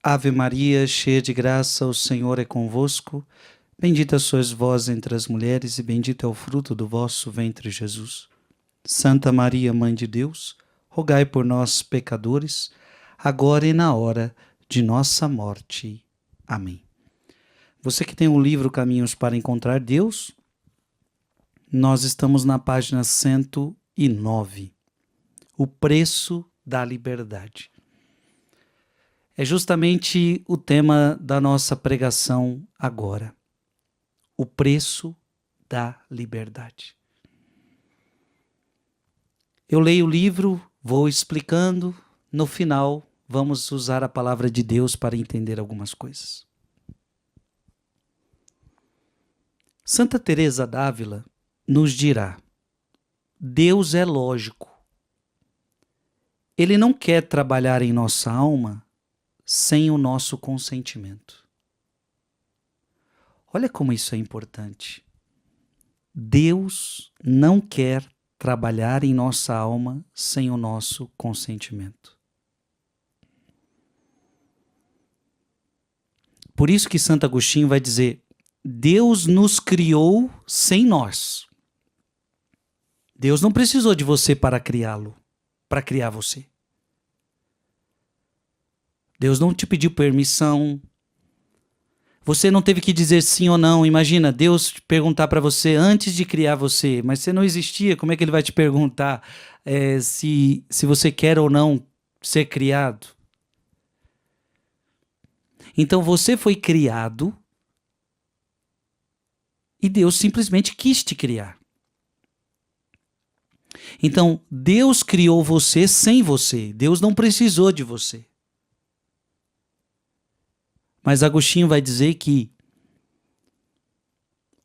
Ave Maria, cheia de graça, o Senhor é convosco. Bendita sois vós entre as mulheres e bendito é o fruto do vosso ventre, Jesus. Santa Maria, Mãe de Deus, rogai por nós, pecadores, agora e na hora de nossa morte. Amém. Você que tem o livro Caminhos para Encontrar Deus, nós estamos na página 109. O preço da liberdade. É justamente o tema da nossa pregação agora. O preço da liberdade. Eu leio o livro, vou explicando, no final vamos usar a palavra de Deus para entender algumas coisas. Santa Teresa d'Ávila nos dirá: Deus é lógico. Ele não quer trabalhar em nossa alma sem o nosso consentimento. Olha como isso é importante. Deus não quer trabalhar em nossa alma sem o nosso consentimento. Por isso que Santo Agostinho vai dizer: Deus nos criou sem nós. Deus não precisou de você para criá-lo, para criar você. Deus não te pediu permissão. Você não teve que dizer sim ou não. Imagina, Deus perguntar para você antes de criar você, mas você não existia, como é que ele vai te perguntar se você quer ou não ser criado? Então você foi criado e Deus simplesmente quis te criar. Então Deus criou você sem você. Deus não precisou de você. Mas Agostinho vai dizer que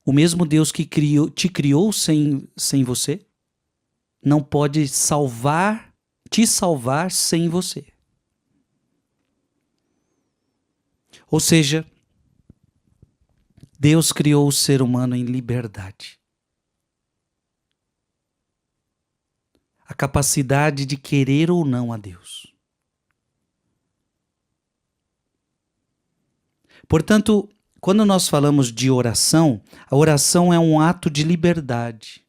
o mesmo Deus que te criou sem você, não pode te salvar sem você. Ou seja, Deus criou o ser humano em liberdade. A capacidade de querer ou não a Deus. Portanto, quando nós falamos de oração, a oração é um ato de liberdade.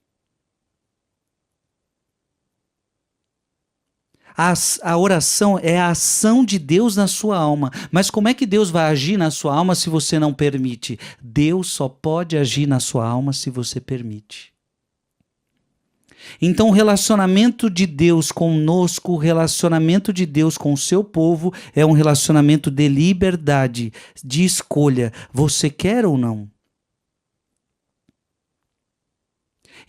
A oração é a ação de Deus na sua alma. Mas como é que Deus vai agir na sua alma se você não permite? Deus só pode agir na sua alma se você permite. Então o relacionamento de Deus conosco, o relacionamento de Deus com o seu povo é um relacionamento de liberdade, de escolha. Você quer ou não?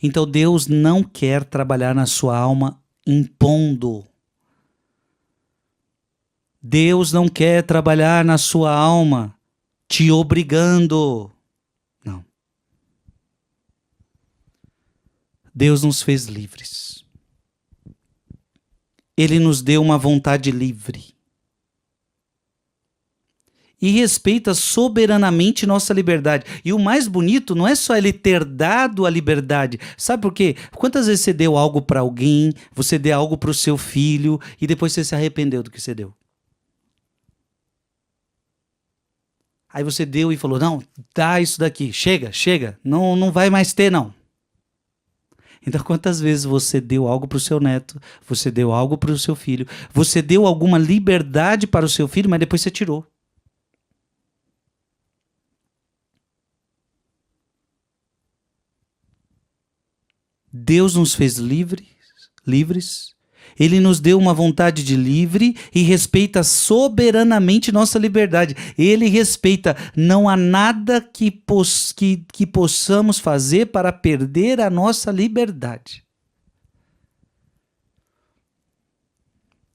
Então Deus não quer trabalhar na sua alma impondo. Deus não quer trabalhar na sua alma te obrigando. Não. Deus nos fez livres. Ele nos deu uma vontade livre. E respeita soberanamente nossa liberdade. E o mais bonito não é só ele ter dado a liberdade. Sabe por quê? Quantas vezes você deu algo para alguém, você deu algo para o seu filho e depois você se arrependeu do que você deu? Aí você deu e falou: não, dá isso daqui, chega, não vai mais ter não. Então, quantas vezes você deu algo para o seu neto, você deu algo para o seu filho, você deu alguma liberdade para o seu filho, mas depois você tirou. Deus nos fez livres. Ele nos deu uma vontade de livre e respeita soberanamente nossa liberdade. Ele respeita. Não há nada que possamos fazer para perder a nossa liberdade.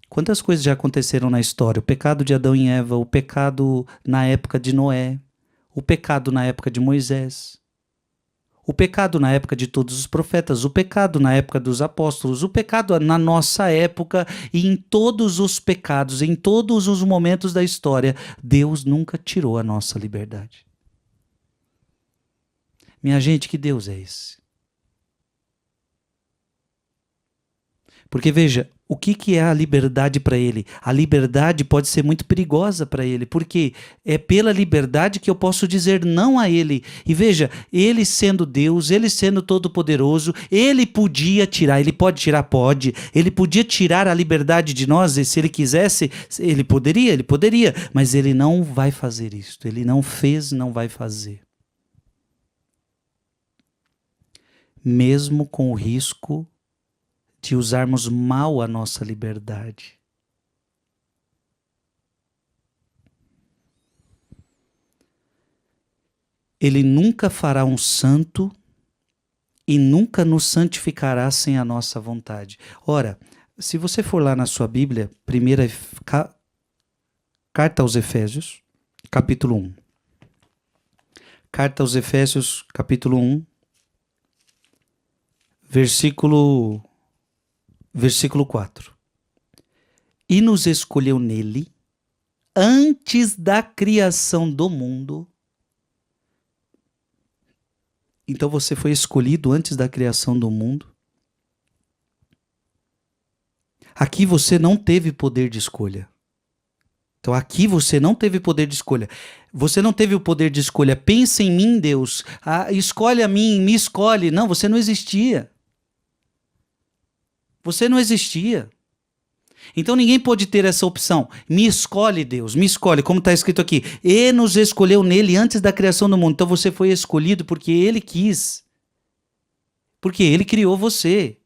Quantas coisas já aconteceram na história? O pecado de Adão e Eva, o pecado na época de Noé, o pecado na época de Moisés. O pecado na época de todos os profetas, o pecado na época dos apóstolos, o pecado na nossa época e em todos os pecados, em todos os momentos da história, Deus nunca tirou a nossa liberdade. Minha gente, que Deus é esse? Porque veja, O que é a liberdade para ele? A liberdade pode ser muito perigosa para ele, porque é pela liberdade que eu posso dizer não a ele. E veja, ele sendo Deus, ele sendo todo-poderoso, ele podia tirar, ele pode tirar? Pode. Ele podia tirar a liberdade de nós, e se ele quisesse, ele poderia, mas ele não vai fazer isso. Ele não fez, não vai fazer. Mesmo com o risco de usarmos mal a nossa liberdade. Ele nunca fará um santo e nunca nos santificará sem a nossa vontade. Ora, se você for lá na sua Bíblia, primeira carta aos Efésios, capítulo 1. Carta aos Efésios, capítulo 1, versículo 4. E nos escolheu nele, antes da criação do mundo. Então você foi escolhido antes da criação do mundo. Aqui você não teve poder de escolha. Então aqui você não teve poder de escolha. Você não teve o poder de escolha. Pensa em mim, Deus. Escolhe a mim, me escolhe. Não, você não existia. Você não existia. Então ninguém pôde ter essa opção. Me escolhe, Deus, me escolhe, como está escrito aqui. E nos escolheu nele antes da criação do mundo. Então você foi escolhido porque ele quis. Porque ele criou você.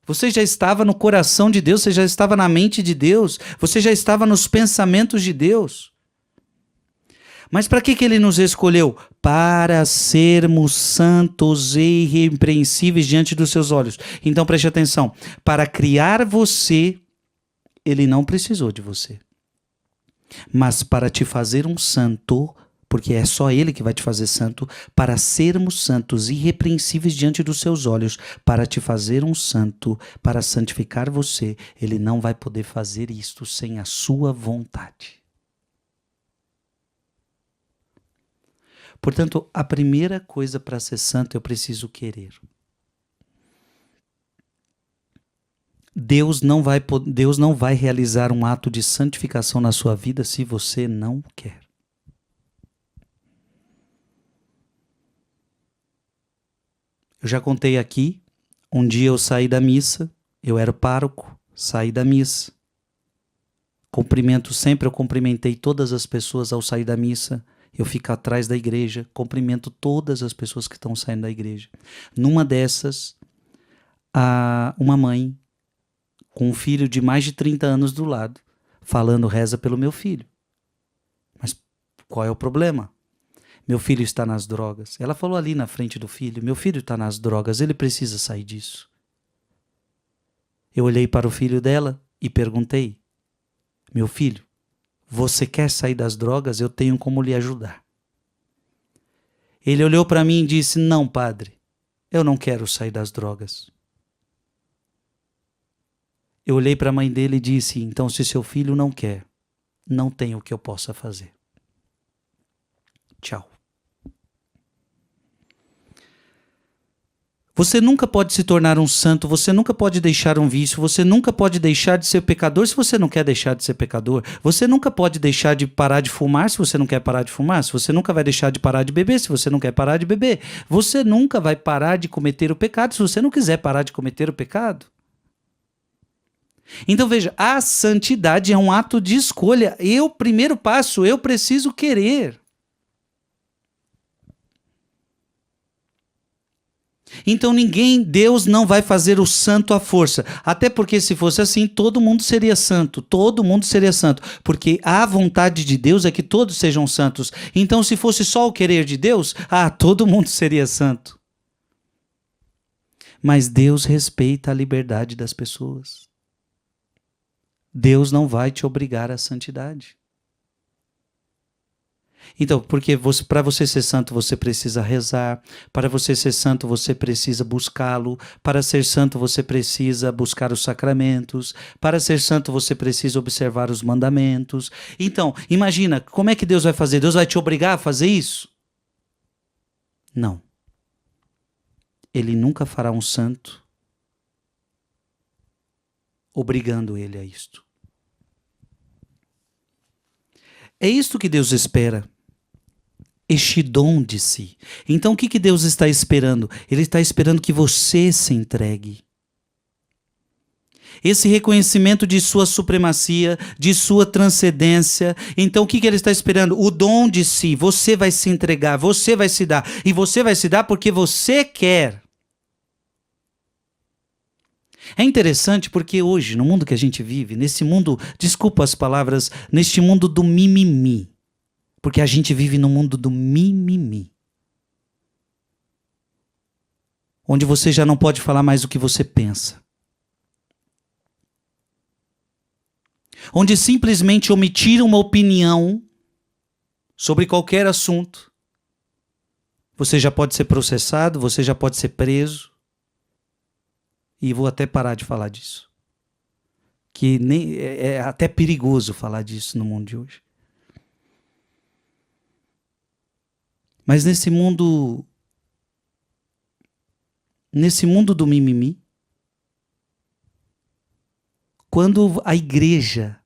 Você já estava no coração de Deus, você já estava na mente de Deus, você já estava nos pensamentos de Deus. Mas para que ele nos escolheu? Para sermos santos e irrepreensíveis diante dos seus olhos. Então preste atenção. Para criar você, ele não precisou de você. Mas para te fazer um santo, porque é só ele que vai te fazer santo, para sermos santos e irrepreensíveis diante dos seus olhos, para te fazer um santo, para santificar você, ele não vai poder fazer isto sem a sua vontade. Portanto, a primeira coisa para ser santo eu preciso querer. Deus não vai realizar um ato de santificação na sua vida se você não quer. Eu já contei aqui, um dia eu saí da missa, eu era pároco, saí da missa. Eu cumprimentei todas as pessoas ao sair da missa. Eu fico atrás da igreja, cumprimento todas as pessoas que estão saindo da igreja. Numa dessas, uma mãe com um filho de mais de 30 anos do lado, falando, reza pelo meu filho. Mas qual é o problema? Meu filho está nas drogas. Ela falou ali na frente do filho, meu filho está nas drogas, ele precisa sair disso. Eu olhei para o filho dela e perguntei, meu filho, você quer sair das drogas? Eu tenho como lhe ajudar. Ele olhou para mim e disse, não, padre, eu não quero sair das drogas. Eu olhei para a mãe dele e disse, então se seu filho não quer, não tem o que eu possa fazer. Tchau. Você nunca pode se tornar um santo, você nunca pode deixar um vício, você nunca pode deixar de ser pecador se você não quer deixar de ser pecador. Você nunca pode deixar de parar de fumar se você não quer parar de fumar. Você nunca vai deixar de parar de beber se você não quer parar de beber. Você nunca vai parar de cometer o pecado se você não quiser parar de cometer o pecado. Então veja, a santidade é um ato de escolha. Primeiro passo, eu preciso querer. Então Deus não vai fazer o santo à força. Até porque se fosse assim, todo mundo seria santo. Todo mundo seria santo. Porque a vontade de Deus é que todos sejam santos. Então se fosse só o querer de Deus, todo mundo seria santo. Mas Deus respeita a liberdade das pessoas. Deus não vai te obrigar à santidade. Então, porque para você ser santo, você precisa rezar. Para você ser santo, você precisa buscá-lo. Para ser santo, você precisa buscar os sacramentos. Para ser santo, você precisa observar os mandamentos. Então, imagina, como é que Deus vai fazer? Deus vai te obrigar a fazer isso? Não. Ele nunca fará um santo obrigando ele a isto. É isto que Deus espera. Este dom de si. Então o que Deus está esperando? Ele está esperando que você se entregue. Esse reconhecimento de sua supremacia, de sua transcendência. Então o que ele está esperando? O dom de si. Você vai se entregar, você vai se dar. E você vai se dar porque você quer. É interessante porque hoje, no mundo que a gente vive, nesse mundo, desculpa as palavras, neste mundo do mimimi. Porque a gente vive no mundo do mimimi. Onde você já não pode falar mais o que você pensa. Onde simplesmente omitir uma opinião sobre qualquer assunto, você já pode ser processado, você já pode ser preso. E vou até parar de falar disso. Que nem, é até perigoso falar disso no mundo de hoje. Mas nesse mundo do mimimi, quando a igreja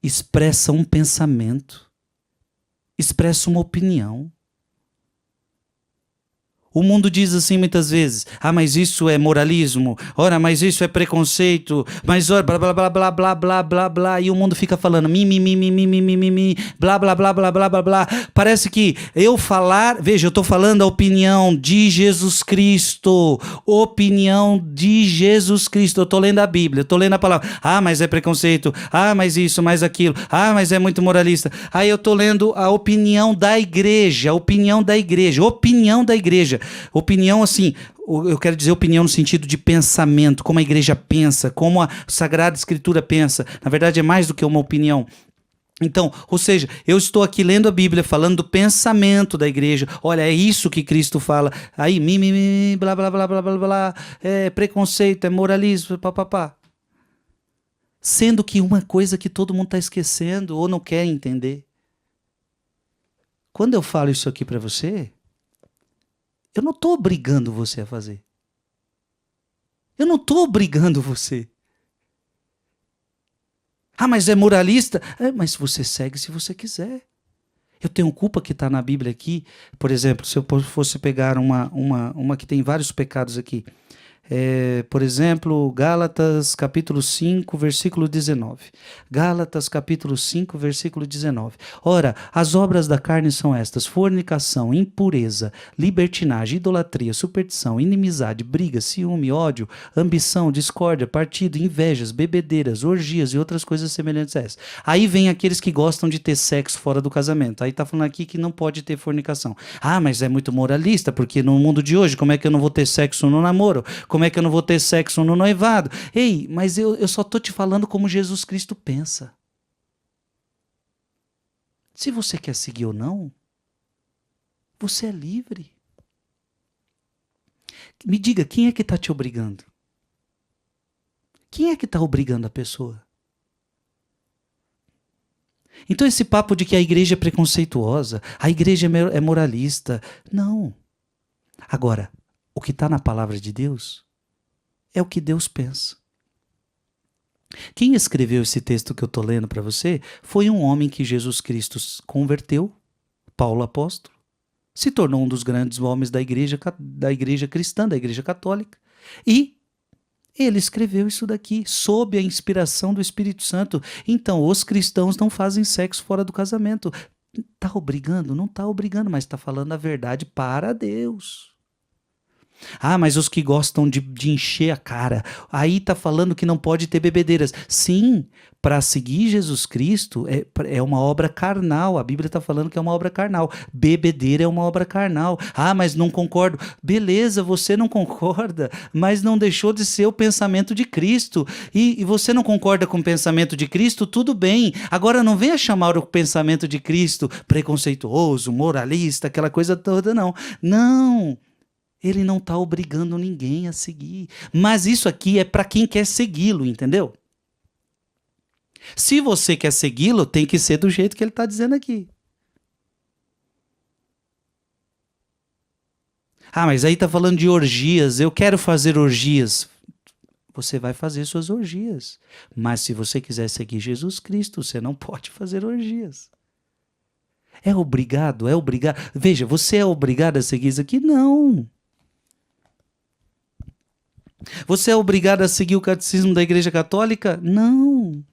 expressa um pensamento, expressa uma opinião, o mundo diz assim muitas vezes, mas isso é moralismo, ora, mas isso é preconceito, mas ora, blá, blá, blá, blá, blá, blá, blá, blá, e o mundo fica falando blá, blá, blá, blá, blá, blá, blá. Parece que eu falar, veja, eu estou falando a opinião de Jesus Cristo, eu estou lendo a Bíblia, eu estou lendo a palavra, mas é preconceito, mas isso, mais aquilo, mas é muito moralista, aí eu estou lendo a opinião da igreja, opinião assim, eu quero dizer opinião no sentido de pensamento, como a igreja pensa, como a Sagrada Escritura pensa. Na verdade é mais do que uma opinião. Então, ou seja, eu estou aqui lendo a Bíblia, falando do pensamento da igreja. Olha, é isso que Cristo fala. Aí, blá, blá, blá, blá, blá, blá, é preconceito, é moralismo, papapá. Sendo que uma coisa que todo mundo está esquecendo ou não quer entender. Quando eu falo isso aqui para você, eu não estou obrigando você a fazer. Eu não estou obrigando você. Mas é moralista? Mas você segue se você quiser. Eu tenho culpa que está na Bíblia aqui. Por exemplo, se eu fosse pegar uma que tem vários pecados aqui. Por exemplo, Gálatas capítulo 5, versículo 19. Gálatas capítulo 5, versículo 19. Ora, as obras da carne são estas: fornicação, impureza, libertinagem, idolatria, superstição, inimizade, briga, ciúme, ódio, ambição, discórdia, partido, invejas, bebedeiras, orgias e outras coisas semelhantes a essas. Aí vem aqueles que gostam de ter sexo fora do casamento. Aí está falando aqui que não pode ter fornicação. Mas é muito moralista, porque no mundo de hoje, como é que eu não vou ter sexo no namoro? Como é que eu não vou ter sexo no noivado? Ei, mas eu só estou te falando como Jesus Cristo pensa. Se você quer seguir ou não, você é livre. Me diga, quem é que está te obrigando? Quem é que está obrigando a pessoa? Então esse papo de que a igreja é preconceituosa, a igreja é moralista, não. Agora, o que está na palavra de Deus é o que Deus pensa. Quem escreveu esse texto que eu estou lendo para você foi um homem que Jesus Cristo converteu, Paulo apóstolo, se tornou um dos grandes homens da igreja cristã, da igreja católica, e ele escreveu isso daqui, sob a inspiração do Espírito Santo. Então, os cristãos não fazem sexo fora do casamento. Está obrigando? Não está obrigando, mas está falando a verdade para Deus. Mas os que gostam de encher a cara, aí tá falando que não pode ter bebedeiras. Sim, para seguir Jesus Cristo é uma obra carnal, a Bíblia está falando que é uma obra carnal. Bebedeira é uma obra carnal. Mas não concordo. Beleza, você não concorda, mas não deixou de ser o pensamento de Cristo. E você não concorda com o pensamento de Cristo, tudo bem. Agora não venha chamar o pensamento de Cristo preconceituoso, moralista, aquela coisa toda, não. Não. Ele não está obrigando ninguém a seguir. Mas isso aqui é para quem quer segui-lo, entendeu? Se você quer segui-lo, tem que ser do jeito que ele está dizendo aqui. Mas aí está falando de orgias. Eu quero fazer orgias. você vai fazer suas orgias. Mas se você quiser seguir Jesus Cristo, você não pode fazer orgias. É obrigado, é obrigado. Veja, você é obrigado a seguir isso aqui? Não. Você é obrigado a seguir o catecismo da Igreja Católica? Não.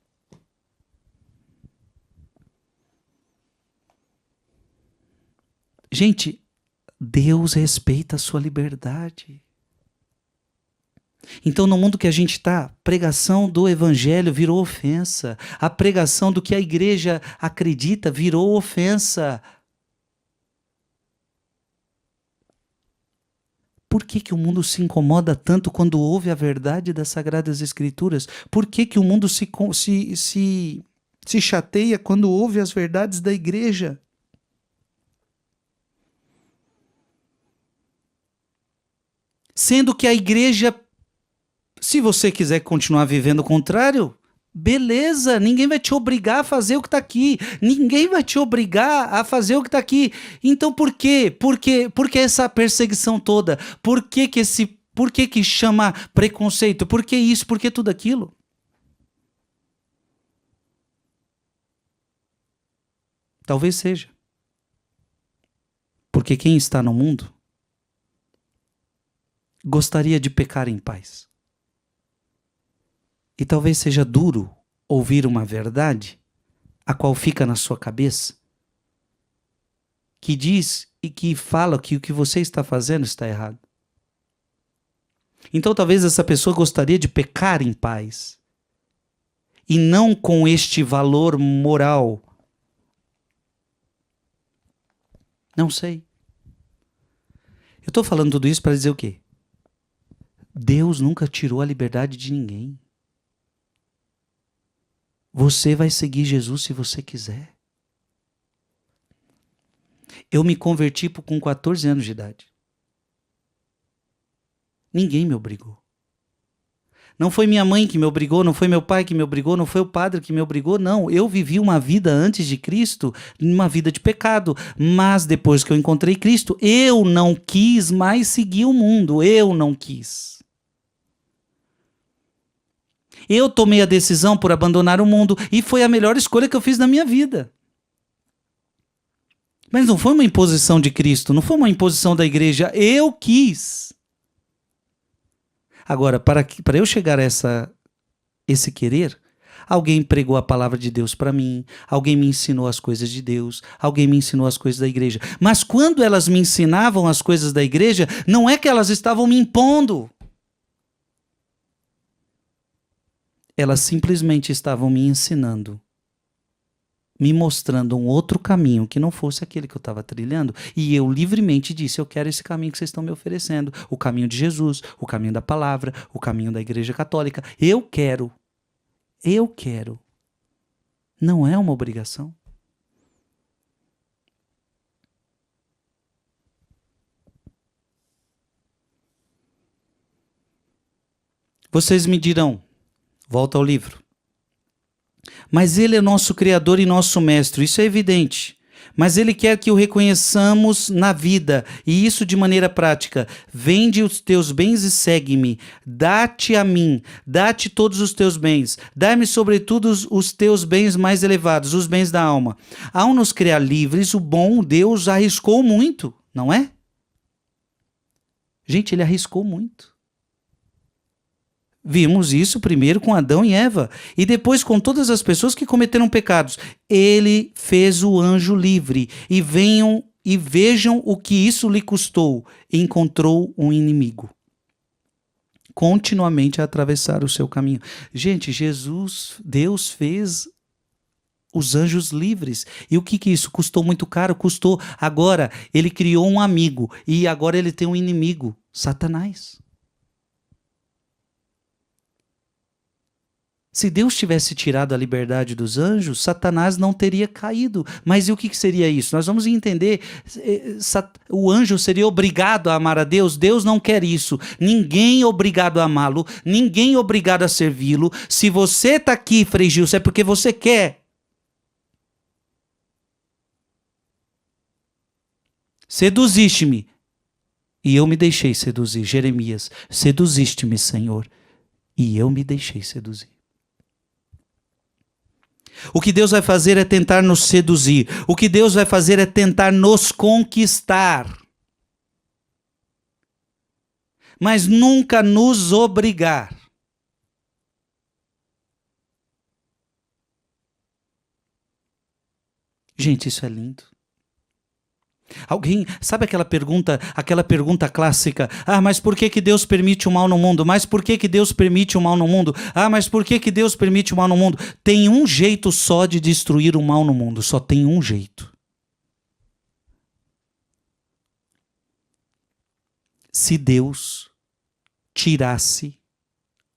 Gente, Deus respeita a sua liberdade. Então, no mundo que a gente está, pregação do evangelho virou ofensa. A pregação do que a igreja acredita virou ofensa. Por que que o mundo se incomoda tanto quando ouve a verdade das Sagradas Escrituras? Por que que o mundo se chateia quando ouve as verdades da igreja? Sendo que a igreja, se você quiser continuar vivendo o contrário, beleza, ninguém vai te obrigar a fazer o que está aqui. Ninguém vai te obrigar a fazer o que está aqui. Então por quê? Por que essa perseguição toda? Por que chama preconceito? Por que isso? Por que tudo aquilo? Talvez seja. Porque quem está no mundo gostaria de pecar em paz. E talvez seja duro ouvir uma verdade, a qual fica na sua cabeça, que diz e que fala que o que você está fazendo está errado. Então talvez essa pessoa gostaria de pecar em paz, e não com este valor moral. Não sei. Eu estou falando tudo isso para dizer o quê? Deus nunca tirou a liberdade de ninguém. Você vai seguir Jesus se você quiser. Eu me converti com 14 anos de idade. Ninguém me obrigou. Não foi minha mãe que me obrigou, não foi meu pai que me obrigou, não foi o padre que me obrigou, não. Eu vivi uma vida antes de Cristo, uma vida de pecado. Mas depois que eu encontrei Cristo, eu não quis mais seguir o mundo. Eu não quis. Eu tomei a decisão por abandonar o mundo e foi a melhor escolha que eu fiz na minha vida. Mas não foi uma imposição de Cristo, não foi uma imposição da igreja. Eu quis. Agora, para eu chegar a esse querer, alguém pregou a palavra de Deus para mim, alguém me ensinou as coisas de Deus, alguém me ensinou as coisas da igreja. Mas quando elas me ensinavam as coisas da igreja, não é que elas estavam me impondo. Elas simplesmente estavam me ensinando, me mostrando um outro caminho que não fosse aquele que eu estava trilhando. E eu livremente disse, eu quero esse caminho que vocês estão me oferecendo. O caminho de Jesus, o caminho da palavra, o caminho da Igreja Católica. Eu quero. Eu quero. Não é uma obrigação. Vocês me dirão, volta ao livro. Mas ele é nosso Criador e nosso Mestre, isso é evidente. Mas ele quer que o reconheçamos na vida, e isso de maneira prática. Vende os teus bens e segue-me. Dá-te a mim, dá-te todos os teus bens. Dá-me sobretudo os teus bens mais elevados, os bens da alma. Ao nos criar livres, o bom Deus arriscou muito, não é? Gente, ele arriscou muito. Vimos isso primeiro com Adão e Eva e depois com todas as pessoas que cometeram pecados. Ele fez o anjo livre e venham e vejam o que isso lhe custou. Encontrou um inimigo. Continuamente a atravessar o seu caminho. Gente, Deus fez os anjos livres. E o que isso? Custou muito caro? Custou. Agora, ele criou um amigo e agora ele tem um inimigo, Satanás. Se Deus tivesse tirado a liberdade dos anjos, Satanás não teria caído. Mas e o que seria isso? Nós vamos entender. O anjo seria obrigado a amar a Deus. Deus não quer isso. Ninguém é obrigado a amá-lo. Ninguém é obrigado a servi-lo. Se você está aqui, Frei Gilson, é porque você quer. Seduziste-me. E eu me deixei seduzir. Jeremias, seduziste-me, Senhor. E eu me deixei seduzir. O que Deus vai fazer é tentar nos seduzir. O que Deus vai fazer é tentar nos conquistar. Mas nunca nos obrigar. Gente, isso é lindo. Alguém, sabe aquela pergunta clássica? Ah, mas por que Deus permite o mal no mundo? Mas por que Deus permite o mal no mundo? Ah, mas por que Deus permite o mal no mundo? Tem um jeito só de destruir o mal no mundo, só tem um jeito. Se Deus tirasse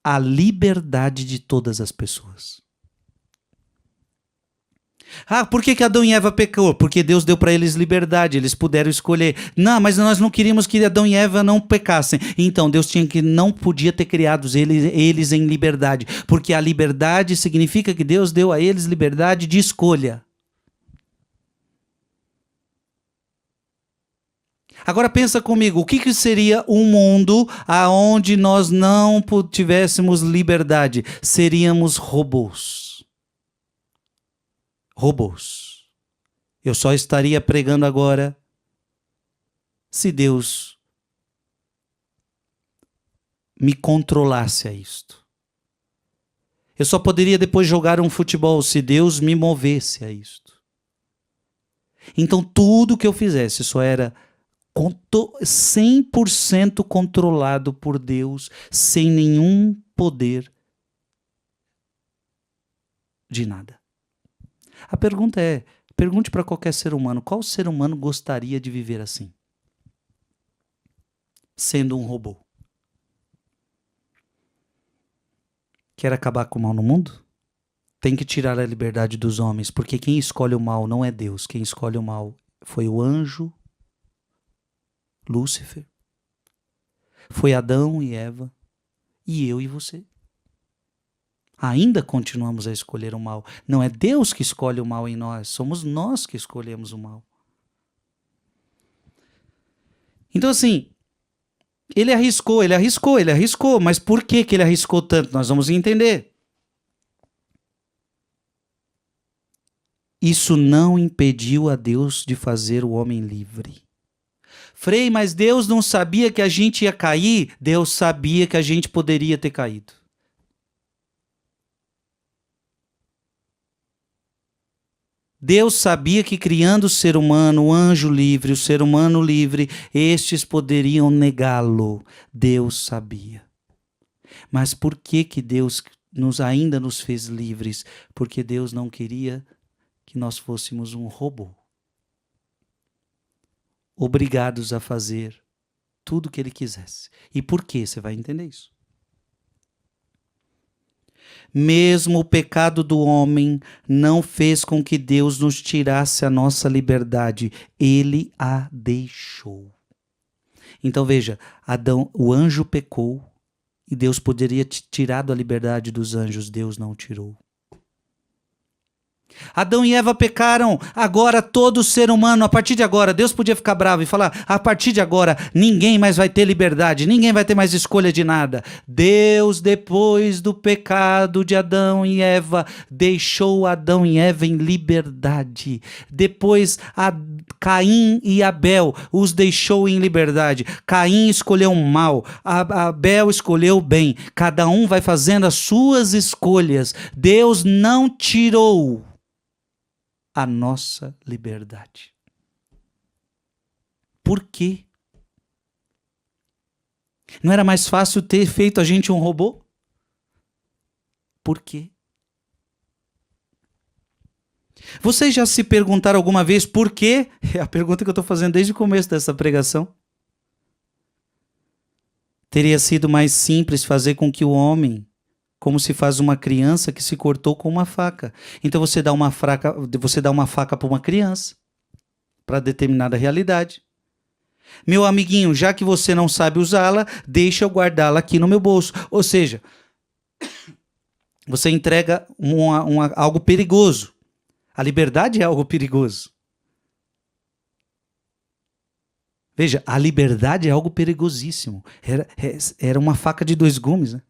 a liberdade de todas as pessoas. Ah, por que Adão e Eva pecou? Porque Deus deu para eles liberdade, eles puderam escolher. Não, mas nós não queríamos que Adão e Eva não pecassem. Então Deus não podia ter criado eles em liberdade, porque a liberdade significa que Deus deu a eles liberdade de escolha. Agora pensa comigo, o que seria um mundo onde nós não tivéssemos liberdade? Seríamos robôs. Robôs. Eu só estaria pregando agora se Deus me controlasse a isto. Eu só poderia depois jogar um futebol se Deus me movesse a isto. Então tudo que eu fizesse só era 100% controlado por Deus, sem nenhum poder de nada. A pergunta é, pergunte para qualquer ser humano, qual ser humano gostaria de viver assim? Sendo um robô. Quer acabar com o mal no mundo? Tem que tirar a liberdade dos homens, porque quem escolhe o mal não é Deus, quem escolhe o mal foi o anjo Lúcifer, foi Adão e Eva, e eu e você. Ainda continuamos a escolher o mal. Não é Deus que escolhe o mal em nós, somos nós que escolhemos o mal. Então assim, ele arriscou, mas por que ele arriscou tanto? Nós vamos entender. Isso não impediu a Deus de fazer o homem livre. Frei, mas Deus não sabia que a gente ia cair? Deus sabia que a gente poderia ter caído. Deus sabia que criando o ser humano, o anjo livre, o ser humano livre, estes poderiam negá-lo. Deus sabia. Mas por que Deus ainda nos fez livres? Porque Deus não queria que nós fôssemos um robô. Obrigados a fazer tudo o que ele quisesse. E por que? Você vai entender isso. Mesmo o pecado do homem não fez com que Deus nos tirasse a nossa liberdade. Ele a deixou. Então veja, o anjo pecou e Deus poderia ter tirado a liberdade dos anjos. Deus não tirou. Adão e Eva pecaram, agora todo ser humano, a partir de agora, Deus podia ficar bravo e falar, a partir de agora, ninguém mais vai ter liberdade, ninguém vai ter mais escolha de nada. Deus, depois do pecado de Adão e Eva, deixou Adão e Eva em liberdade. Depois, Caim e Abel os deixou em liberdade. Caim escolheu o mal, Abel escolheu o bem. Cada um vai fazendo as suas escolhas. Deus não tirou a nossa liberdade. Por quê? Não era mais fácil ter feito a gente um robô? Por quê? Vocês já se perguntaram alguma vez por quê? É a pergunta que eu estou fazendo desde o começo dessa pregação. Teria sido mais simples fazer com que o homem, como se faz uma criança que se cortou com uma faca. Então você dá uma faca para uma criança, para determinada realidade. Meu amiguinho, já que você não sabe usá-la, deixa eu guardá-la aqui no meu bolso. Ou seja, você entrega algo perigoso. A liberdade é algo perigoso. Veja, a liberdade é algo perigosíssimo. Era uma faca de dois gumes, né?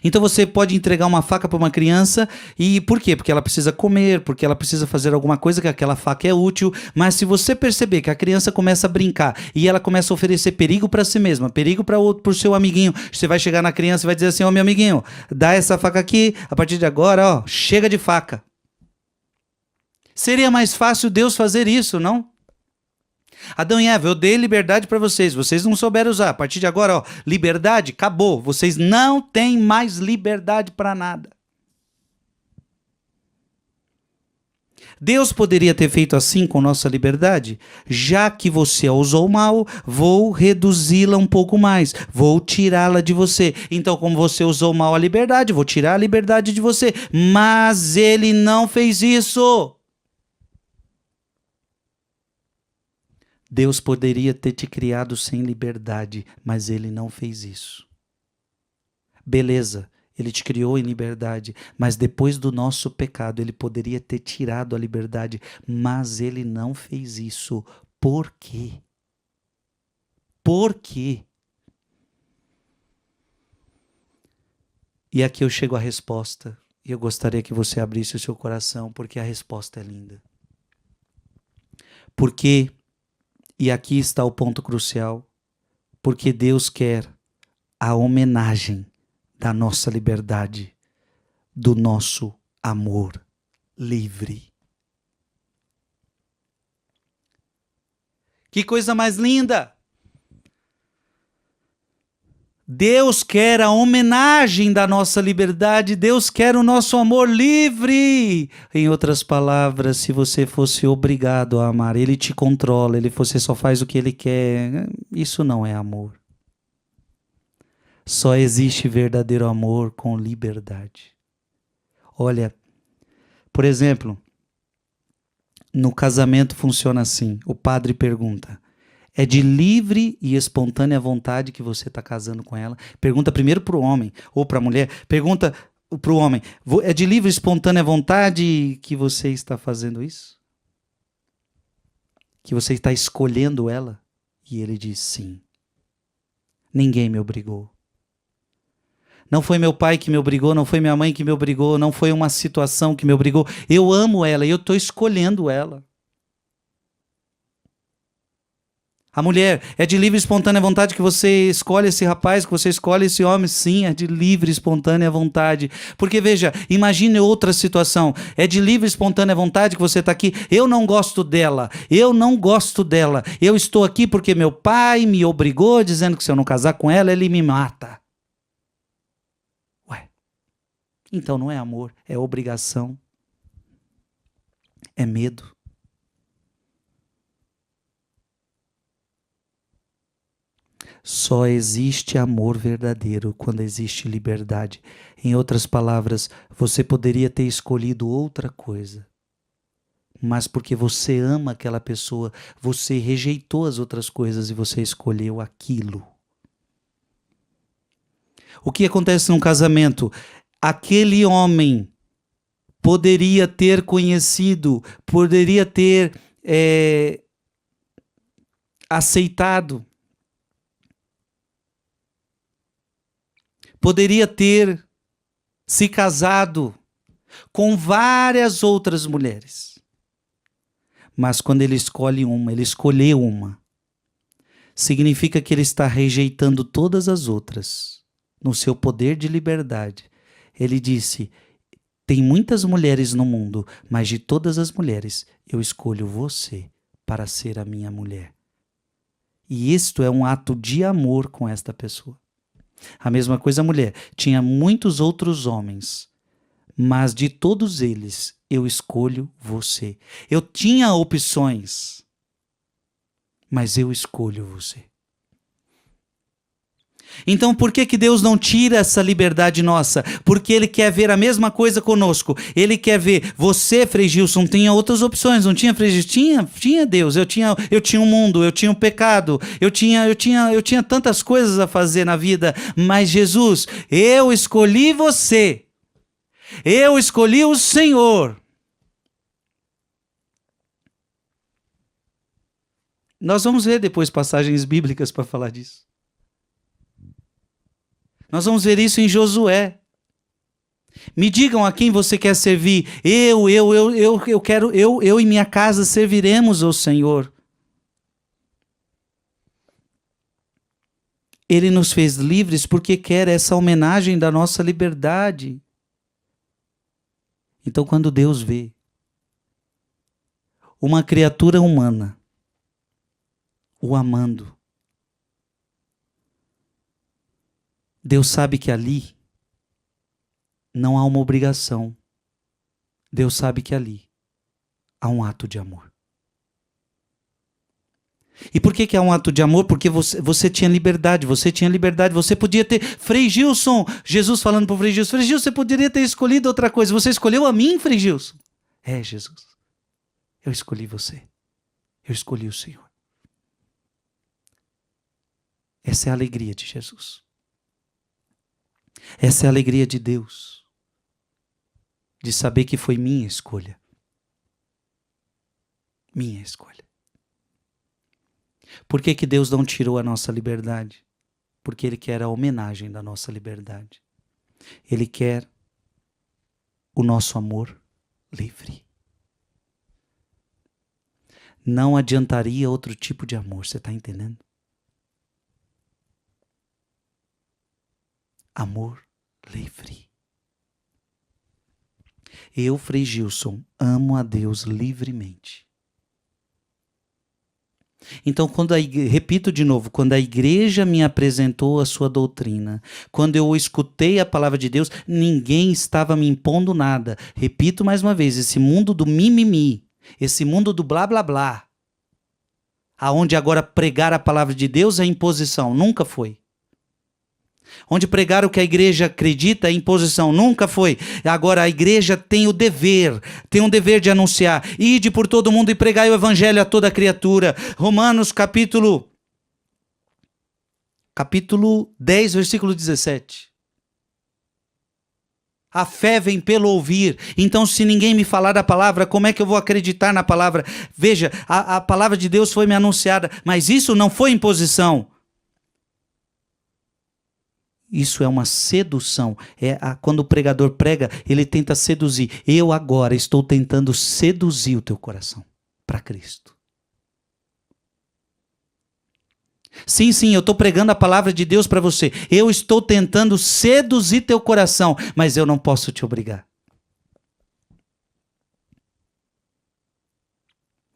Então você pode entregar uma faca para uma criança e por quê? Porque ela precisa comer, porque ela precisa fazer alguma coisa que aquela faca é útil, mas se você perceber que a criança começa a brincar e ela começa a oferecer perigo para si mesma, perigo para o seu amiguinho, você vai chegar na criança e vai dizer assim: ó, meu amiguinho, dá essa faca aqui, a partir de agora, ó, chega de faca. Seria mais fácil Deus fazer isso, não? Adão e Eva, eu dei liberdade para vocês, vocês não souberam usar. A partir de agora, ó, liberdade, acabou. Vocês não têm mais liberdade para nada. Deus poderia ter feito assim com nossa liberdade? Já que você a usou mal, vou reduzi-la um pouco mais, vou tirá-la de você. Então, como você usou mal a liberdade, vou tirar a liberdade de você. Mas ele não fez isso. Deus poderia ter te criado sem liberdade, mas ele não fez isso. Beleza, ele te criou em liberdade, mas depois do nosso pecado, ele poderia ter tirado a liberdade, mas ele não fez isso. Por quê? Por quê? E aqui eu chego à resposta, e eu gostaria que você abrisse o seu coração, porque a resposta é linda. Porque, e aqui está o ponto crucial, porque Deus quer a homenagem da nossa liberdade, do nosso amor livre. Que coisa mais linda! Deus quer a homenagem da nossa liberdade, Deus quer o nosso amor livre. Em outras palavras, se você fosse obrigado a amar, Ele te controla, você só faz o que Ele quer, isso não é amor. Só existe verdadeiro amor com liberdade. Olha, por exemplo, no casamento funciona assim, o padre pergunta: é de livre e espontânea vontade que você está casando com ela? Pergunta primeiro para o homem ou para a mulher. Pergunta para o homem: é de livre e espontânea vontade que você está fazendo isso? Que você está escolhendo ela? E ele diz sim. Ninguém me obrigou. Não foi meu pai que me obrigou, não foi minha mãe que me obrigou, não foi uma situação que me obrigou. Eu amo ela e eu estou escolhendo ela. A mulher, é de livre e espontânea vontade que você escolhe esse rapaz, que você escolhe esse homem? Sim, é de livre e espontânea vontade. Porque veja, imagine outra situação. É de livre e espontânea vontade que você está aqui. Eu não gosto dela, eu não gosto dela. Eu estou aqui porque meu pai me obrigou, dizendo que se eu não casar com ela, ele me mata. Ué, então não é amor, é obrigação. É medo. Só existe amor verdadeiro quando existe liberdade. Em outras palavras, você poderia ter escolhido outra coisa, mas porque você ama aquela pessoa, você rejeitou as outras coisas e você escolheu aquilo. O que acontece num casamento? Aquele homem poderia ter conhecido, poderia ter aceitado, poderia ter se casado com várias outras mulheres. Mas quando ele escolhe uma, ele escolheu uma, significa que ele está rejeitando todas as outras. No seu poder de liberdade, ele disse: tem muitas mulheres no mundo, mas de todas as mulheres, eu escolho você para ser a minha mulher. E isto é um ato de amor com esta pessoa. A mesma coisa a mulher. Tinha muitos outros homens, mas de todos eles eu escolho você. Eu tinha opções, mas eu escolho você. Então por que Deus não tira essa liberdade nossa? Porque Ele quer ver a mesma coisa conosco. Ele quer ver você, Frei Gilson, tinha outras opções, não tinha, Frei Gilson? Tinha Deus, eu tinha um mundo, eu tinha um pecado, eu tinha tantas coisas a fazer na vida, mas Jesus, eu escolhi você. Eu escolhi o Senhor. Nós vamos ver depois passagens bíblicas para falar disso. Nós vamos ver isso em Josué. Me digam a quem você quer servir. Eu quero, eu e minha casa serviremos ao Senhor. Ele nos fez livres porque quer essa homenagem da nossa liberdade. Então, quando Deus vê uma criatura humana o amando, Deus sabe que ali não há uma obrigação. Deus sabe que ali há um ato de amor. E por que há um ato de amor? Porque você tinha liberdade, você podia ter... Frei Gilson, Jesus falando para o Frei Gilson, você poderia ter escolhido outra coisa, você escolheu a mim, Frei Gilson? É, Jesus, eu escolhi você, eu escolhi o Senhor. Essa é a alegria de Jesus. Essa é a alegria de Deus, de saber que foi minha escolha. Minha escolha. Por que Deus não tirou a nossa liberdade? Porque Ele quer a homenagem da nossa liberdade. Ele quer o nosso amor livre. Não adiantaria outro tipo de amor, você está entendendo? Amor livre. Eu, Frei Gilson, amo a Deus livremente. Então, repito de novo, quando a igreja me apresentou a sua doutrina, quando eu escutei a palavra de Deus, ninguém estava me impondo nada. Repito mais uma vez, esse mundo do mimimi, esse mundo do blá blá blá, aonde agora pregar a palavra de Deus é imposição, nunca foi. Onde pregar o que a igreja acredita é imposição, nunca foi. Agora a igreja tem o dever, tem um dever de anunciar. Ide por todo mundo e pregai o evangelho a toda criatura. Romanos capítulo 10, versículo 17. A fé vem pelo ouvir. Então, se ninguém me falar da palavra, como é que eu vou acreditar na palavra? Veja, a palavra de Deus foi me anunciada, mas isso não foi imposição. Isso é uma sedução. Quando o pregador prega, ele tenta seduzir. Eu agora estou tentando seduzir o teu coração para Cristo. Sim, eu estou pregando a palavra de Deus para você. Eu estou tentando seduzir teu coração, mas eu não posso te obrigar.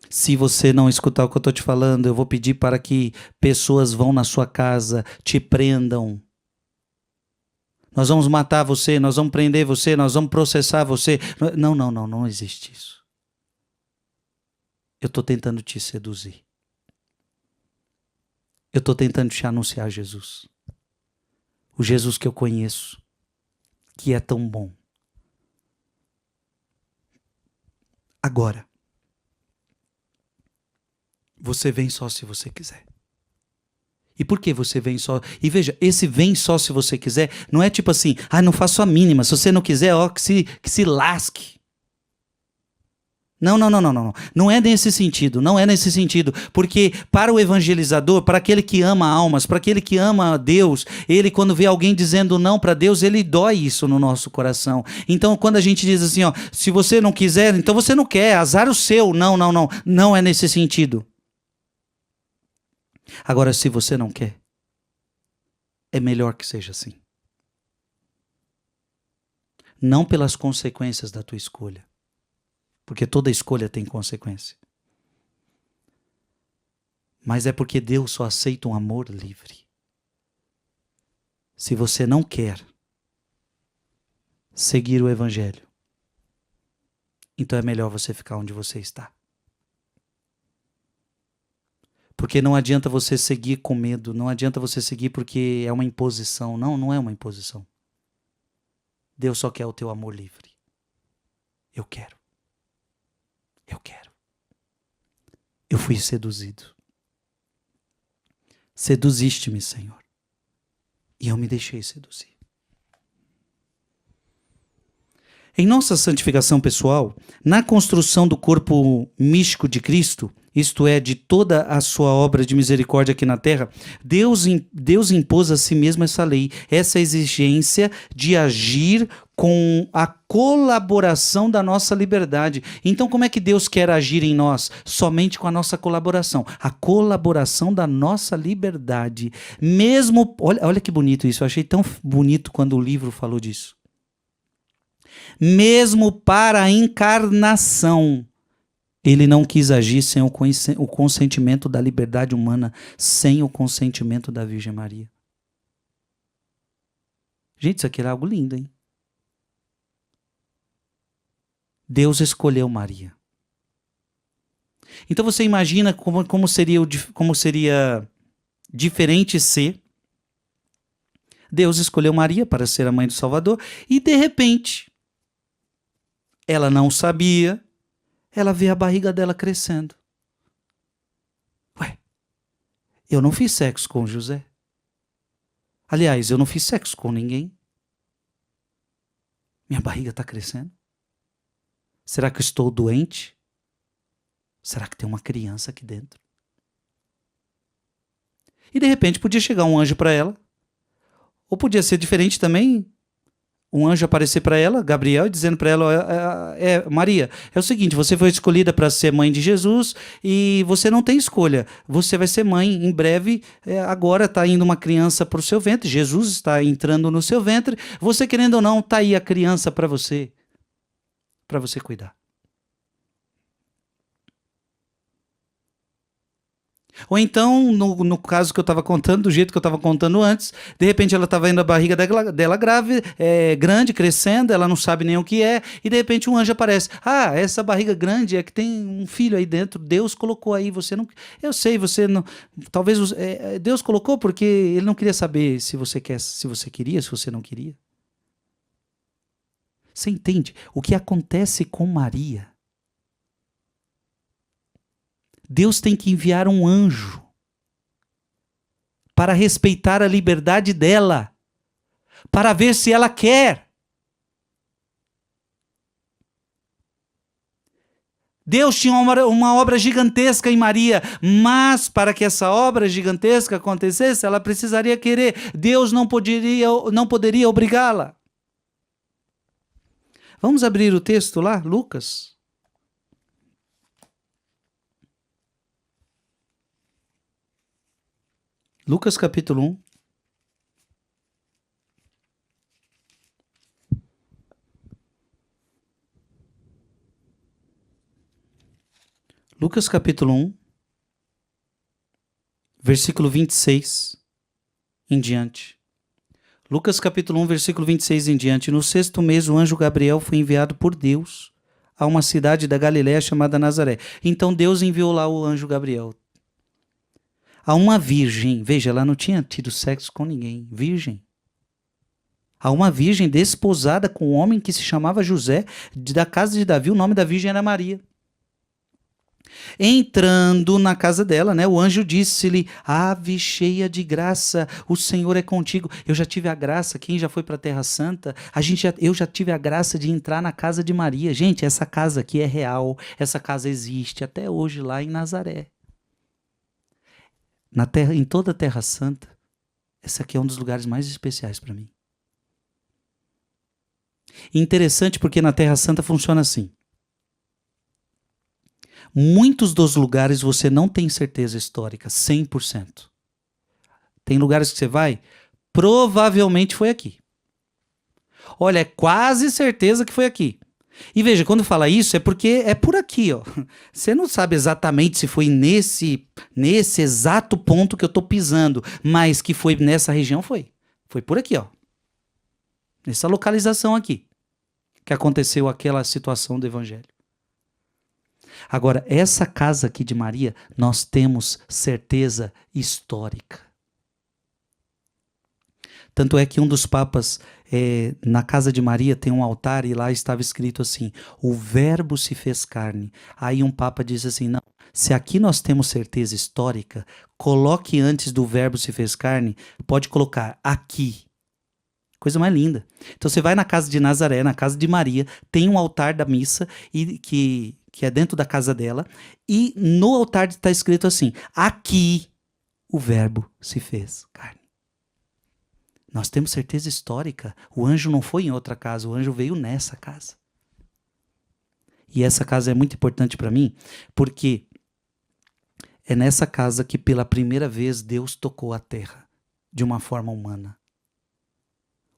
Se você não escutar o que eu estou te falando, eu vou pedir para que pessoas vão na sua casa, te prendam. Nós vamos matar você, nós vamos prender você, nós vamos processar você. Não existe isso. Eu estou tentando te seduzir. Eu estou tentando te anunciar Jesus. O Jesus que eu conheço, que é tão bom. Agora, você vem só se você quiser. E por que você vem só? E veja, esse vem só se você quiser, não é tipo assim, não faço a mínima, se você não quiser, que se lasque. Não. Não é nesse sentido, porque para o evangelizador, para aquele que ama almas, para aquele que ama a Deus, ele quando vê alguém dizendo não para Deus, ele dói isso no nosso coração. Então quando a gente diz assim, se você não quiser, então você não quer, azar o seu. Não é nesse sentido. Agora, se você não quer, é melhor que seja assim. Não pelas consequências da tua escolha, porque toda escolha tem consequência. Mas é porque Deus só aceita um amor livre. Se você não quer seguir o evangelho, então é melhor você ficar onde você está. Porque não adianta você seguir com medo, não adianta você seguir porque é uma imposição. Não é uma imposição. Deus só quer o teu amor livre. Eu quero. Eu fui seduzido. Seduziste-me, Senhor. E eu me deixei seduzir. Em nossa santificação pessoal, na construção do corpo místico de Cristo, isto é, de toda a sua obra de misericórdia aqui na terra, Deus impôs a si mesmo essa lei, essa exigência de agir com a colaboração da nossa liberdade. Então, como é que Deus quer agir em nós? Somente com a nossa colaboração. A colaboração da nossa liberdade. Mesmo, olha que bonito isso, eu achei tão bonito quando o livro falou disso. Mesmo para a encarnação, ele não quis agir sem o consentimento da liberdade humana, sem o consentimento da Virgem Maria. Gente, isso aqui era algo lindo, hein? Deus escolheu Maria. Então você imagina como seria diferente ser. Deus escolheu Maria para ser a mãe do Salvador e, de repente, ela não sabia, ela vê a barriga dela crescendo. Ué, eu não fiz sexo com José. Aliás, eu não fiz sexo com ninguém. Minha barriga está crescendo. Será que eu estou doente? Será que tem uma criança aqui dentro? E de repente podia chegar um anjo para ela. Ou podia ser diferente também. Um anjo aparecer para ela, Gabriel, dizendo para ela, Maria, é o seguinte, você foi escolhida para ser mãe de Jesus e você não tem escolha. Você vai ser mãe em breve, agora está indo uma criança para o seu ventre, Jesus está entrando no seu ventre, você querendo ou não, está aí a criança para você cuidar. Ou então, no caso que eu estava contando, do jeito que eu estava contando antes, de repente ela estava vendo a barriga dela grávida, grande, crescendo, ela não sabe nem o que é, e de repente um anjo aparece. Ah, essa barriga grande é que tem um filho aí dentro, Deus colocou aí, você não... Eu sei, você não... Talvez Deus colocou porque ele não queria saber se você queria, se você não queria. Você entende? O que acontece com Maria? Deus tem que enviar um anjo para respeitar a liberdade dela, para ver se ela quer. Deus tinha uma obra gigantesca em Maria, mas para que essa obra gigantesca acontecesse, ela precisaria querer. Deus não poderia obrigá-la. Vamos abrir o texto lá, Lucas. Lucas capítulo 1. Lucas capítulo 1, versículo 26 em diante. Lucas capítulo 1, versículo 26 em diante. No 6º mês, o anjo Gabriel foi enviado por Deus a uma cidade da Galiléia chamada Nazaré. Então Deus enviou lá o anjo Gabriel. A uma virgem, veja, ela não tinha tido sexo com ninguém, virgem. A uma virgem desposada com um homem que se chamava José, da casa de Davi, o nome da virgem era Maria. Entrando na casa dela, o anjo disse-lhe, ave cheia de graça, o Senhor é contigo. Eu já tive a graça, quem já foi para a Terra Santa, eu já tive a graça de entrar na casa de Maria. Gente, essa casa aqui é real, essa casa existe até hoje lá em Nazaré. Em toda a Terra Santa, esse aqui é um dos lugares mais especiais para mim. Interessante porque na Terra Santa funciona assim. Muitos dos lugares você não tem certeza histórica, 100%. Tem lugares que você vai, provavelmente foi aqui. Olha, é quase certeza que foi aqui. E veja, quando fala isso é porque é por aqui, ó. Você não sabe exatamente se foi nesse exato ponto que eu estou pisando, mas que foi nessa região, foi. Foi por aqui, ó. Nessa localização aqui, que aconteceu aquela situação do Evangelho. Agora, essa casa aqui de Maria, nós temos certeza histórica. Tanto é que um dos papas, na casa de Maria, tem um altar e lá estava escrito assim, o verbo se fez carne. Aí um papa diz assim, não, se aqui nós temos certeza histórica, coloque antes do verbo se fez carne, pode colocar aqui. Coisa mais linda. Então você vai na casa de Nazaré, na casa de Maria, tem um altar da missa e que é dentro da casa dela, e no altar está escrito assim: aqui o verbo se fez carne. Nós temos certeza histórica. O anjo não foi em outra casa, o anjo veio nessa casa. E essa casa é muito importante para mim, porque é nessa casa que pela primeira vez Deus tocou a terra de uma forma humana.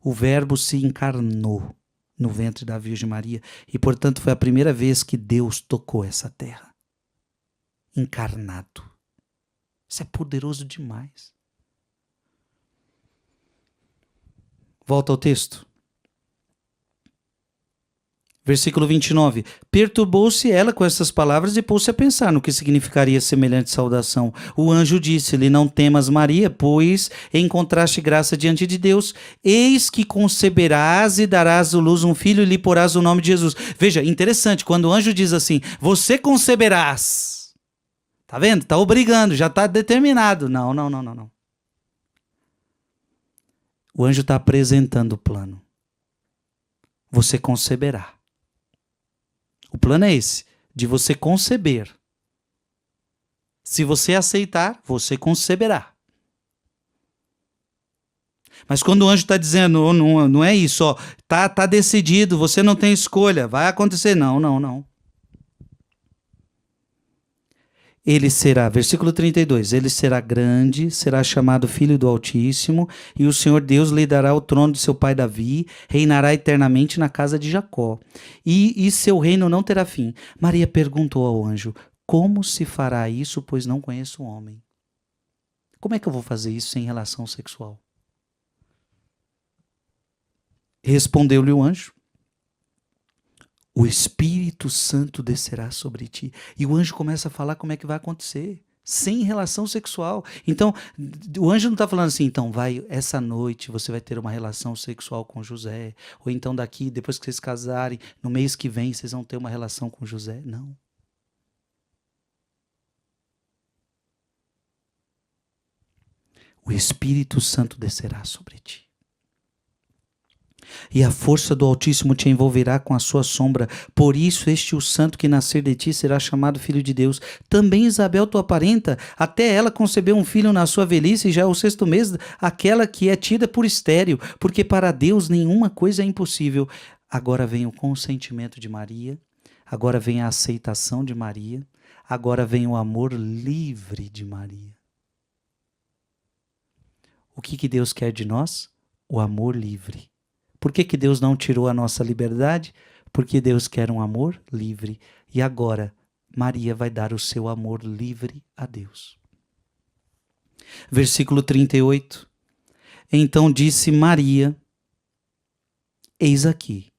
O verbo se encarnou no ventre da Virgem Maria e, portanto, foi a primeira vez que Deus tocou essa terra. Encarnado. Isso é poderoso demais. Volta ao texto. Versículo 29. Perturbou-se ela com essas palavras e pôs-se a pensar no que significaria semelhante saudação. O anjo disse-lhe: não temas, Maria, pois encontraste graça diante de Deus. Eis que conceberás e darás à luz um filho e lhe porás o nome de Jesus. Veja, interessante, quando o anjo diz assim: você conceberás. Tá vendo? Tá obrigando, já tá determinado. Não. O anjo está apresentando o plano. Você conceberá. O plano é esse, de você conceber. Se você aceitar, você conceberá. Mas quando o anjo está dizendo, não é isso, ó, tá decidido, você não tem escolha, vai acontecer. Não. Ele será, versículo 32, ele será grande, será chamado Filho do Altíssimo, e o Senhor Deus lhe dará o trono de seu pai Davi, reinará eternamente na casa de Jacó, e seu reino não terá fim. Maria perguntou ao anjo: como se fará isso, pois não conheço o homem? Como é que eu vou fazer isso sem relação sexual? Respondeu-lhe o anjo: o Espírito Santo descerá sobre ti. E o anjo começa a falar como é que vai acontecer, sem relação sexual. Então, o anjo não está falando assim, então essa noite você vai ter uma relação sexual com José, ou então daqui, depois que vocês casarem, no mês que vem, vocês vão ter uma relação com José. Não. O Espírito Santo descerá sobre ti. E a força do Altíssimo te envolverá com a sua sombra. Por isso este o santo que nascer de ti será chamado Filho de Deus. Também Isabel, tua parenta, até ela concebeu um filho na sua velhice, e já é o 6º mês, aquela que é tida por estéril, porque para Deus nenhuma coisa é impossível. Agora vem o consentimento de Maria, agora vem a aceitação de Maria, agora vem o amor livre de Maria. O que Deus quer de nós? O amor livre. Por que Deus não tirou a nossa liberdade? Porque Deus quer um amor livre. E agora, Maria vai dar o seu amor livre a Deus. Versículo 38. Então disse Maria: eis aqui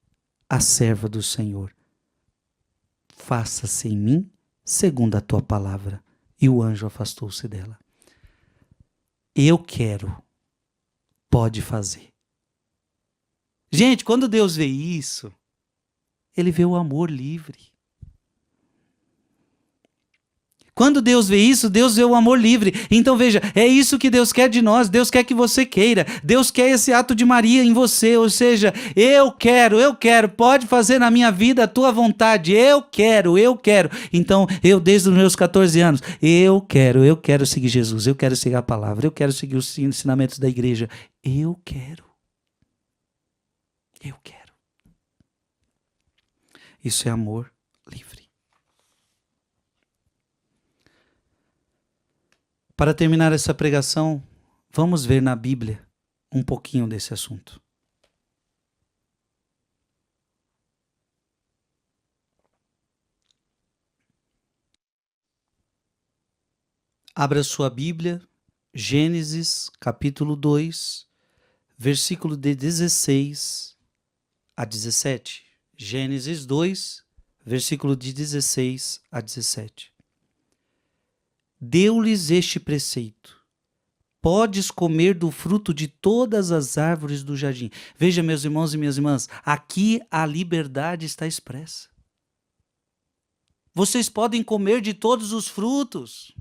a serva do Senhor. Faça-se em mim segundo a tua palavra. E o anjo afastou-se dela. Eu quero. Pode fazer. Gente, quando Deus vê isso, ele vê o amor livre. Quando Deus vê isso, Deus vê o amor livre. Então veja, é isso que Deus quer de nós. Deus quer que você queira. Deus quer esse ato de Maria em você. Ou seja, eu quero, pode fazer na minha vida a tua vontade. Eu quero. Então, eu desde os meus 14 anos, eu quero seguir Jesus. Eu quero seguir a palavra. Eu quero seguir os ensinamentos da igreja. Eu quero. Isso é amor livre. Para terminar essa pregação, vamos ver na Bíblia um pouquinho desse assunto. Abra sua Bíblia, Gênesis capítulo 2, versículo de 16 a 17. Gênesis 2, versículo de 16 a 17. Deu-lhes este preceito: podes comer do fruto de todas as árvores do jardim. Veja, meus irmãos e minhas irmãs, aqui a liberdade está expressa. Vocês podem comer de todos os frutos.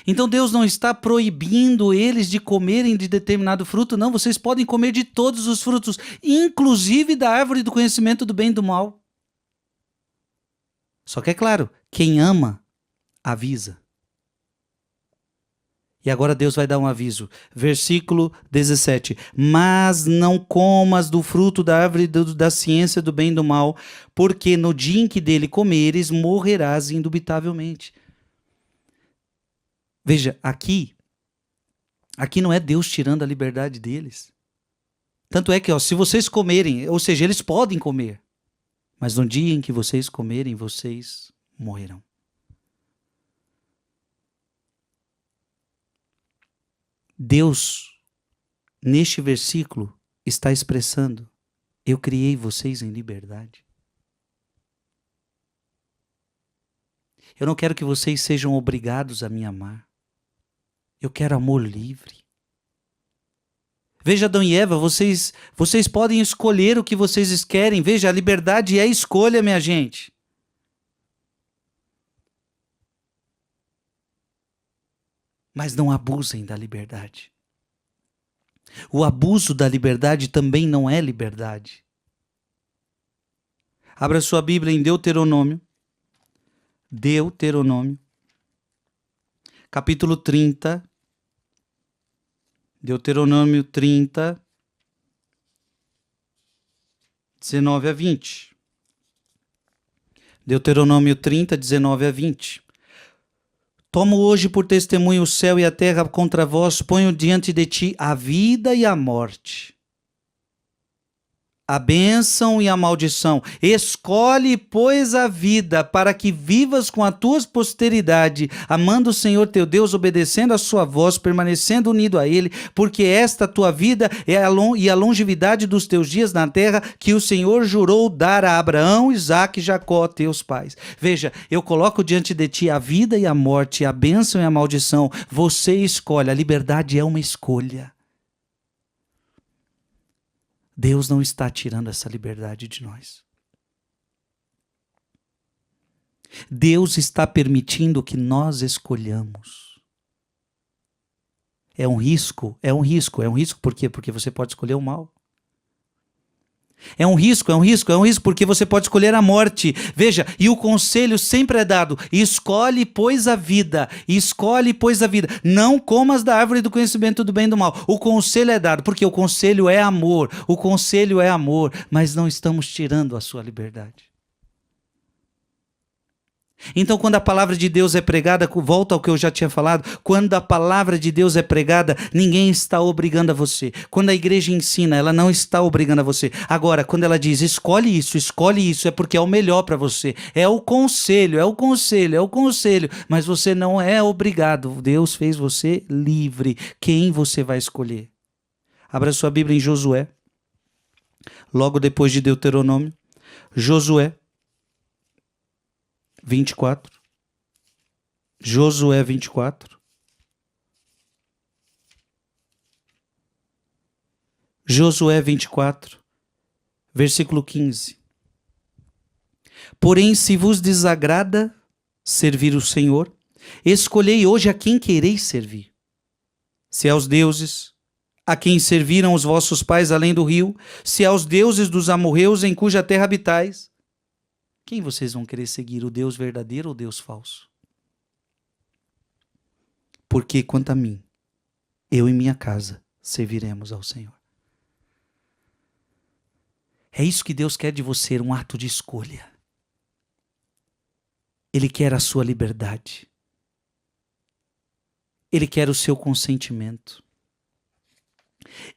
Então Deus não está proibindo eles de comerem de determinado fruto, não. Vocês podem comer de todos os frutos, inclusive da árvore do conhecimento do bem e do mal. Só que é claro, quem ama, avisa. E agora Deus vai dar um aviso. Versículo 17. Mas não comas do fruto da árvore da ciência do bem e do mal, porque no dia em que dele comeres, morrerás indubitavelmente. Veja, aqui não é Deus tirando a liberdade deles. Tanto é que, se vocês comerem, ou seja, eles podem comer, mas no dia em que vocês comerem, vocês morrerão. Deus, neste versículo, está expressando: eu criei vocês em liberdade. Eu não quero que vocês sejam obrigados a me amar. Eu quero amor livre. Veja, Adão e Eva, vocês podem escolher o que vocês querem. Veja, a liberdade é escolha, minha gente. Mas não abusem da liberdade. O abuso da liberdade também não é liberdade. Abra sua Bíblia em Deuteronômio. Deuteronômio. Capítulo 30. Deuteronômio 30, 19 a 20. Deuteronômio 30, 19 a 20. Tomo hoje por testemunho o céu e a terra contra vós, ponho diante de ti a vida e a morte, a bênção e a maldição. Escolhe, pois, a vida, para que vivas com a tua posteridade, amando o Senhor teu Deus, obedecendo a sua voz, permanecendo unido a Ele, porque esta tua vida e a longevidade dos teus dias na terra, que o Senhor jurou dar a Abraão, Isaque e Jacó, teus pais. Veja, eu coloco diante de ti a vida e a morte, a bênção e a maldição. Você escolhe. A liberdade é uma escolha. Deus não está tirando essa liberdade de nós. Deus está permitindo que nós escolhamos. É um risco por quê? Porque você pode escolher o mal. É um risco porque você pode escolher a morte. Veja, e o conselho sempre é dado: escolhe, pois, a vida. Não comas da árvore do conhecimento do bem e do mal. O conselho é dado, porque o conselho é amor. Mas não estamos tirando a sua liberdade. Então, quando a palavra de Deus é pregada, volta ao que eu já tinha falado, quando a palavra de Deus é pregada, ninguém está obrigando a você. Quando a igreja ensina, ela não está obrigando a você. Agora, quando ela diz, escolhe isso, é porque é o melhor para você. É o conselho, mas você não é obrigado. Deus fez você livre. Quem você vai escolher? Abra sua Bíblia em Josué, logo depois de Deuteronômio. Josué 24. Josué 24. Josué 24, versículo 15. Porém, se vos desagrada servir o Senhor, escolhei hoje a quem quereis servir. Se aos deuses a quem serviram os vossos pais além do rio, se aos deuses dos amorreus em cuja terra habitais, quem vocês vão querer seguir, o Deus verdadeiro ou o Deus falso? Porque, quanto a mim, eu e minha casa serviremos ao Senhor. É isso que Deus quer de você, um ato de escolha. Ele quer a sua liberdade. Ele quer o seu consentimento.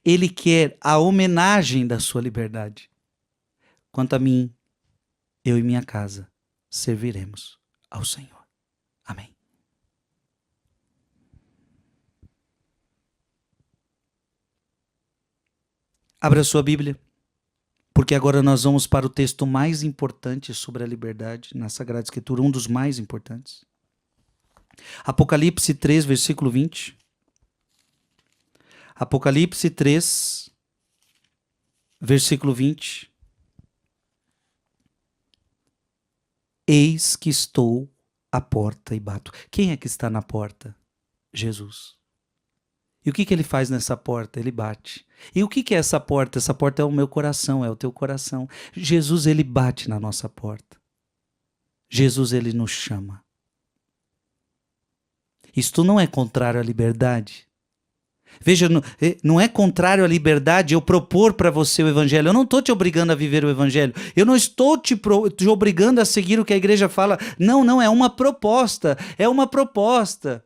Ele quer a homenagem da sua liberdade. Quanto a mim, eu e minha casa serviremos ao Senhor. Amém. Abra sua Bíblia, porque agora nós vamos para o texto mais importante sobre a liberdade na Sagrada Escritura, um dos mais importantes. Apocalipse 3, versículo 20. Apocalipse 3, versículo 20. Eis que estou à porta e bato. Quem é que está na porta? Jesus. E o que ele faz nessa porta? Ele bate. E o que é essa porta? Essa porta é o meu coração, é o teu coração. Jesus, ele bate na nossa porta. Jesus, ele nos chama. Isto não é contrário à liberdade. Veja, não é contrário à liberdade eu propor para você o evangelho. Eu não estou te obrigando a viver o evangelho. Eu não estou te obrigando a seguir o que a igreja fala. Não, não, é uma proposta. É uma proposta.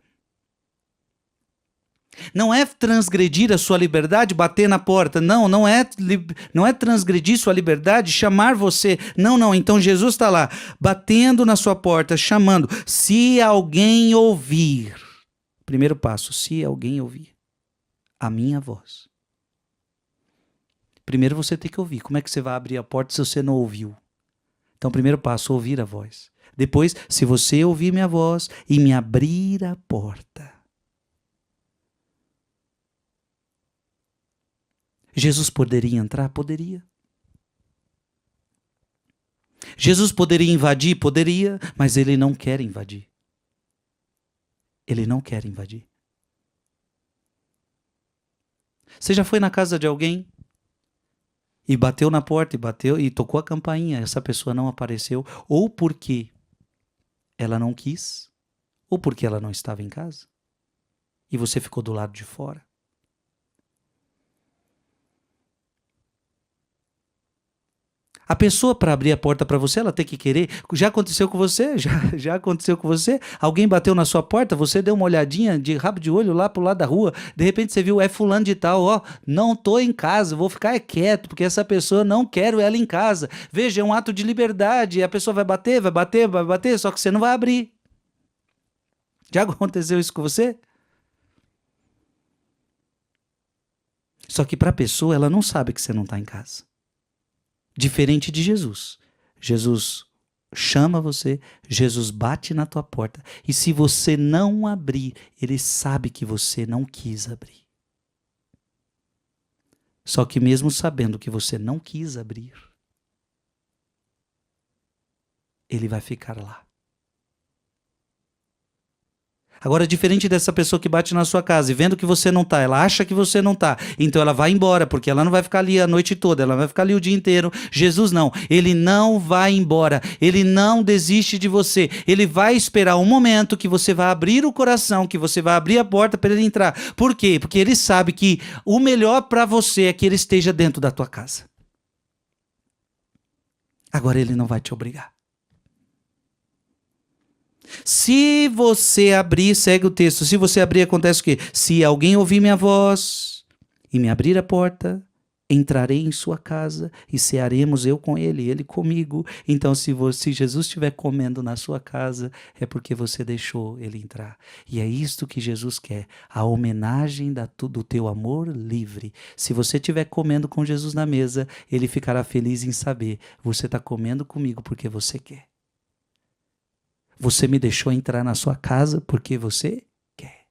Não é transgredir a sua liberdade, bater na porta. Não, não é transgredir sua liberdade, chamar você. Não, não. Então Jesus está lá, batendo na sua porta, chamando. Se alguém ouvir. Primeiro passo, se alguém ouvir a minha voz. Primeiro você tem que ouvir. Como é que você vai abrir a porta se você não ouviu? Então, primeiro passo, ouvir a voz. Depois, se você ouvir minha voz e me abrir a porta. Jesus poderia entrar? Poderia. Jesus poderia invadir? Poderia, mas ele não quer invadir. Ele não quer invadir. Você já foi na casa de alguém e bateu na porta e tocou a campainha, essa pessoa não apareceu, ou porque ela não quis, ou porque ela não estava em casa, e você ficou do lado de fora? A pessoa, para abrir a porta para você, ela tem que querer. Já aconteceu com você? Já aconteceu com você? Alguém bateu na sua porta, você deu uma olhadinha de rabo de olho lá pro lado da rua, de repente você viu, é fulano de tal, ó, não tô em casa, vou ficar quieto, porque essa pessoa não quero ela em casa. Veja, é um ato de liberdade, a pessoa vai bater, só que você não vai abrir. Já aconteceu isso com você? Só que para a pessoa, ela não sabe que você não está em casa. Diferente de Jesus. Jesus chama você, Jesus bate na tua porta. E se você não abrir, ele sabe que você não quis abrir. Só que mesmo sabendo que você não quis abrir, ele vai ficar lá. Agora, diferente dessa pessoa que bate na sua casa e vendo que você não tá, ela acha que você não tá, então ela vai embora, porque ela não vai ficar ali a noite toda, ela vai ficar ali o dia inteiro. Jesus não, ele não vai embora, ele não desiste de você, ele vai esperar um momento que você vai abrir o coração, que você vai abrir a porta para ele entrar. Por quê? Porque ele sabe que o melhor para você é que ele esteja dentro da tua casa. Agora ele não vai te obrigar. Se você abrir, segue o texto, se você abrir, acontece o quê? Se alguém ouvir minha voz e me abrir a porta, entrarei em sua casa e cearemos eu com ele, ele comigo. Então, se Jesus estiver comendo na sua casa, é porque você deixou ele entrar. E é isto que Jesus quer, a homenagem do teu amor livre. Se você estiver comendo com Jesus na mesa, ele ficará feliz em saber, você está comendo comigo porque você quer. Você me deixou entrar na sua casa porque você quer.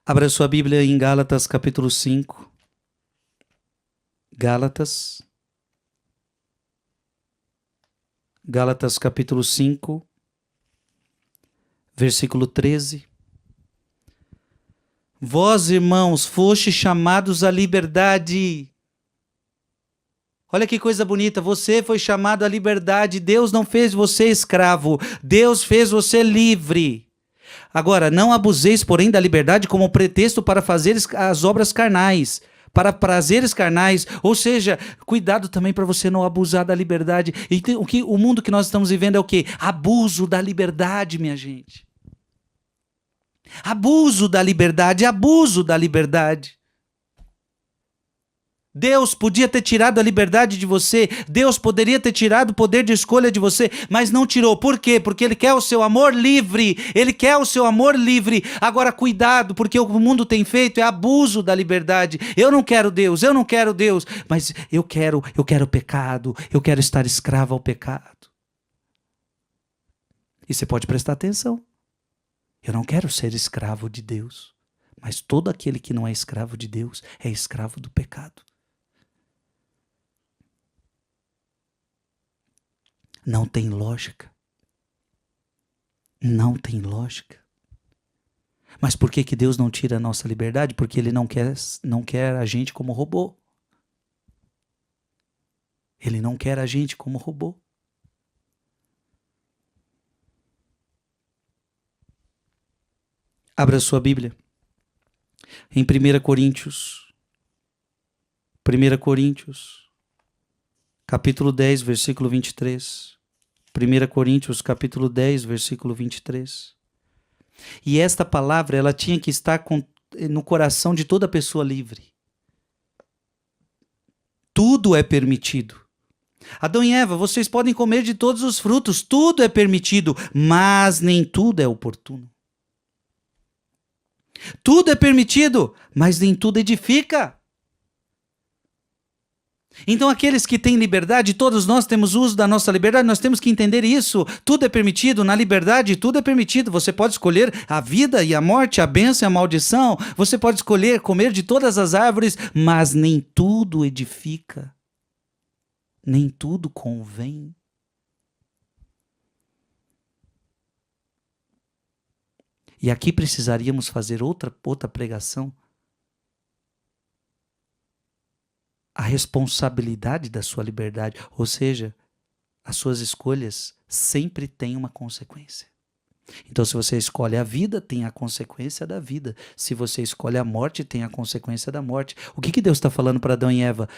Abra sua Bíblia em Gálatas capítulo 5. Gálatas capítulo 5, versículo 13. Vós, irmãos, fostes chamados à liberdade. Olha que coisa bonita, você foi chamado à liberdade, Deus não fez você escravo, Deus fez você livre. Agora, não abuseis, porém, da liberdade como pretexto para fazer as obras carnais, para prazeres carnais, ou seja, cuidado também para você não abusar da liberdade. E o mundo que nós estamos vivendo é o quê? Abuso da liberdade, minha gente. Abuso da liberdade, abuso da liberdade. Deus podia ter tirado a liberdade de você, Deus poderia ter tirado o poder de escolha de você, mas não tirou. Por quê? Porque Ele quer o seu amor livre, Ele quer o seu amor livre. Agora cuidado, porque o mundo tem feito é abuso da liberdade. Eu não quero Deus, mas eu quero o pecado, eu quero estar escravo ao pecado. E você pode prestar atenção, eu não quero ser escravo de Deus, mas todo aquele que não é escravo de Deus é escravo do pecado. Não tem lógica. Não tem lógica. Mas por que Deus não tira a nossa liberdade? Porque Ele não quer a gente como robô. Ele não quer a gente como robô. Abra sua Bíblia. Em 1 Coríntios. 1 Coríntios. Capítulo 10, versículo 23. 1 Coríntios, capítulo 10, versículo 23. E esta palavra, ela tinha que estar no coração de toda pessoa livre. Tudo é permitido. Adão e Eva, vocês podem comer de todos os frutos, tudo é permitido, mas nem tudo é oportuno. Tudo é permitido, mas nem tudo edifica. Então aqueles que têm liberdade, todos nós temos uso da nossa liberdade, nós temos que entender isso. Tudo é permitido, na liberdade tudo é permitido. Você pode escolher a vida e a morte, a bênção e a maldição. Você pode escolher comer de todas as árvores, mas nem tudo edifica. Nem tudo convém. E aqui precisaríamos fazer outra pregação. A responsabilidade da sua liberdade, ou seja, as suas escolhas sempre têm uma consequência. Então, se você escolhe a vida, tem a consequência da vida. Se você escolhe a morte, tem a consequência da morte. O que Deus está falando para Adão e Eva?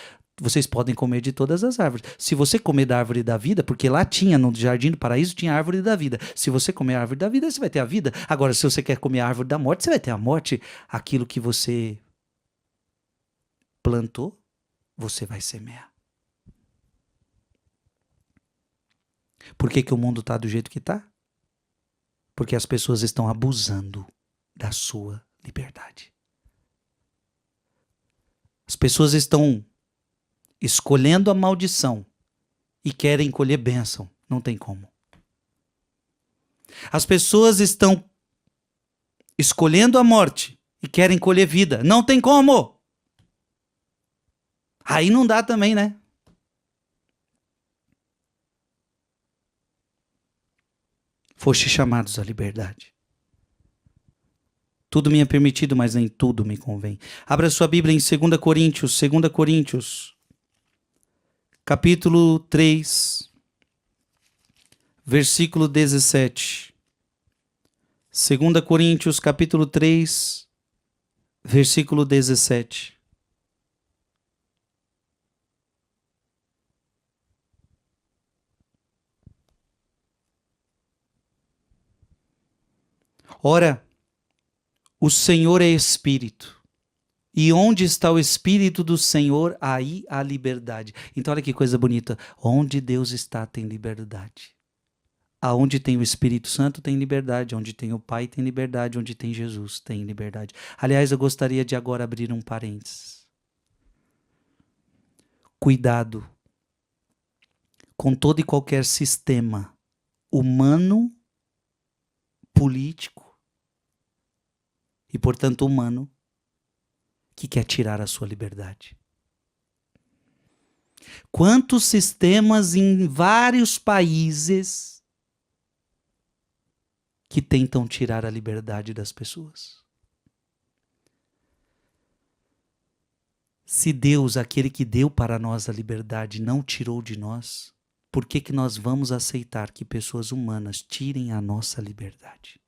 Vocês podem comer de todas as árvores. Se você comer da árvore da vida, porque lá tinha, no Jardim do Paraíso, tinha a árvore da vida. Se você comer a árvore da vida, você vai ter a vida. Agora, se você quer comer a árvore da morte, você vai ter a morte. Aquilo que você plantou, você vai semear. Por que o mundo está do jeito que está? Porque as pessoas estão abusando da sua liberdade. As pessoas estão escolhendo a maldição e querem colher bênção. Não tem como. As pessoas estão escolhendo a morte e querem colher vida. Não tem como. Aí não dá também, né? Foste chamados à liberdade. Tudo me é permitido, mas nem tudo me convém. Abra sua Bíblia em 2 Coríntios, capítulo 3, versículo 17. 2 Coríntios, capítulo 3, versículo 17. Ora, o Senhor é Espírito, e onde está o Espírito do Senhor, aí há liberdade. Então olha que coisa bonita, onde Deus está tem liberdade. Aonde tem o Espírito Santo tem liberdade, onde tem o Pai tem liberdade, onde tem Jesus tem liberdade. Aliás, eu gostaria de agora abrir um parênteses. Cuidado com todo e qualquer sistema humano, político, e, portanto, humano, que quer tirar a sua liberdade. Quantos sistemas em vários países que tentam tirar a liberdade das pessoas? Se Deus, aquele que deu para nós a liberdade, não tirou de nós, por que nós vamos aceitar que pessoas humanas tirem a nossa liberdade?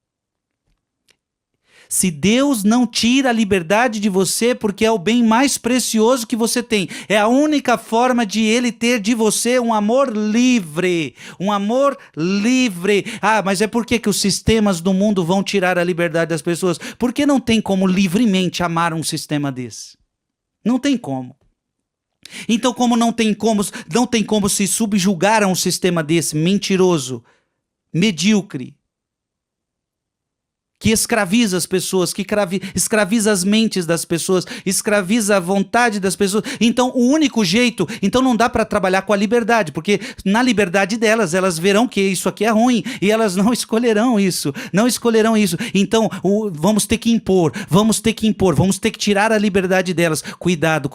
Se Deus não tira a liberdade de você, porque é o bem mais precioso que você tem. É a única forma de Ele ter de você um amor livre. Um amor livre. Ah, mas é por que os sistemas do mundo vão tirar a liberdade das pessoas? Porque não tem como livremente amar um sistema desse. Não tem como. Então, como não tem como se subjugar a um sistema desse mentiroso, medíocre, que escraviza as pessoas, que escraviza as mentes das pessoas, escraviza a vontade das pessoas. Então, o único jeito, então não dá para trabalhar com a liberdade, porque na liberdade delas, elas verão que isso aqui é ruim e elas não escolherão isso, Então, vamos ter que impor, vamos ter que tirar a liberdade delas. Cuidado.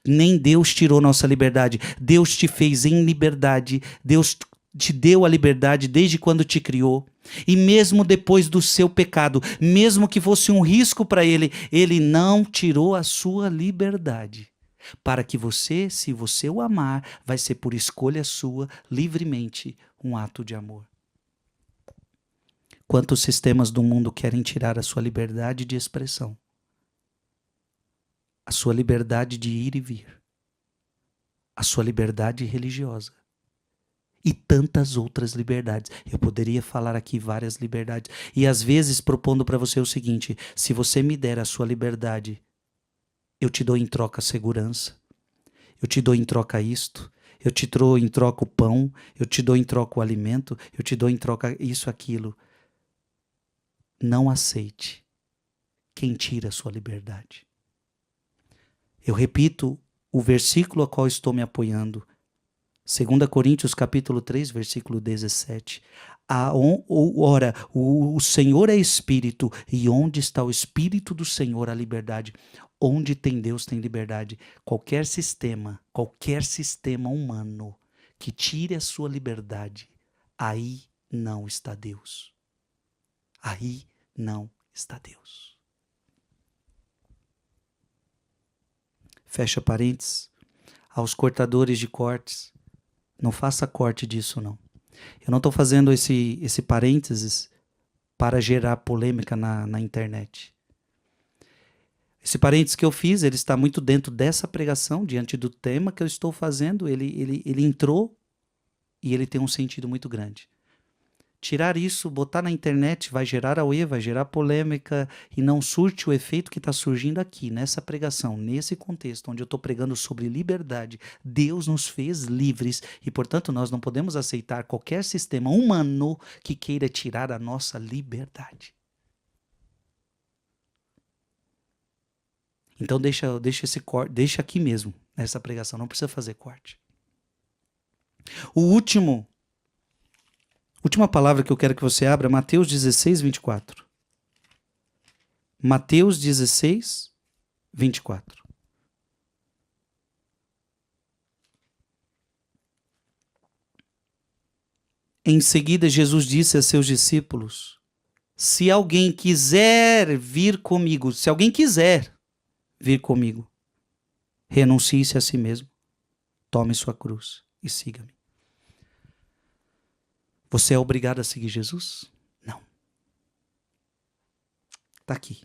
Nem Deus tirou nossa liberdade. Deus te fez em liberdade, Deus te deu a liberdade desde quando te criou. E mesmo depois do seu pecado, mesmo que fosse um risco para ele, ele não tirou a sua liberdade. Para que você, se você o amar, vai ser por escolha sua, livremente, um ato de amor. Quantos sistemas do mundo querem tirar a sua liberdade de expressão? A sua liberdade de ir e vir. A sua liberdade religiosa. E tantas outras liberdades. Eu poderia falar aqui várias liberdades. E às vezes propondo para você o seguinte: se você me der a sua liberdade, eu te dou em troca segurança. Eu te dou em troca isto. Eu te dou em troca o pão. Eu te dou em troca o alimento. Eu te dou em troca isso, aquilo. Não aceite quem tira a sua liberdade. Eu repito o versículo a qual estou me apoiando. 2 Coríntios capítulo 3, versículo 17. Ora, o Senhor é Espírito, e onde está o Espírito do Senhor, a liberdade. Onde tem Deus, tem liberdade. Qualquer sistema humano que tire a sua liberdade, aí não está Deus. Aí não está Deus. Fecha parênteses. Aos cortadores de cortes, não faça corte disso, não. Eu não estou fazendo esse parênteses para gerar polêmica na internet. Esse parênteses que eu fiz, ele está muito dentro dessa pregação, diante do tema que eu estou fazendo. Ele entrou e ele tem um sentido muito grande. Tirar isso, botar na internet, vai gerar auê, vai gerar polêmica e não surte o efeito que está surgindo aqui, nessa pregação, nesse contexto, onde eu estou pregando sobre liberdade. Deus nos fez livres e, portanto, nós não podemos aceitar qualquer sistema humano que queira tirar a nossa liberdade. Então deixa esse corte, deixa aqui mesmo, nessa pregação, não precisa fazer corte. Última palavra que eu quero que você abra, Mateus 16, 24. Mateus 16, 24. Em seguida, Jesus disse a seus discípulos: se alguém quiser vir comigo, renuncie-se a si mesmo, tome sua cruz e siga-me. Você é obrigado a seguir Jesus? Não. Está aqui.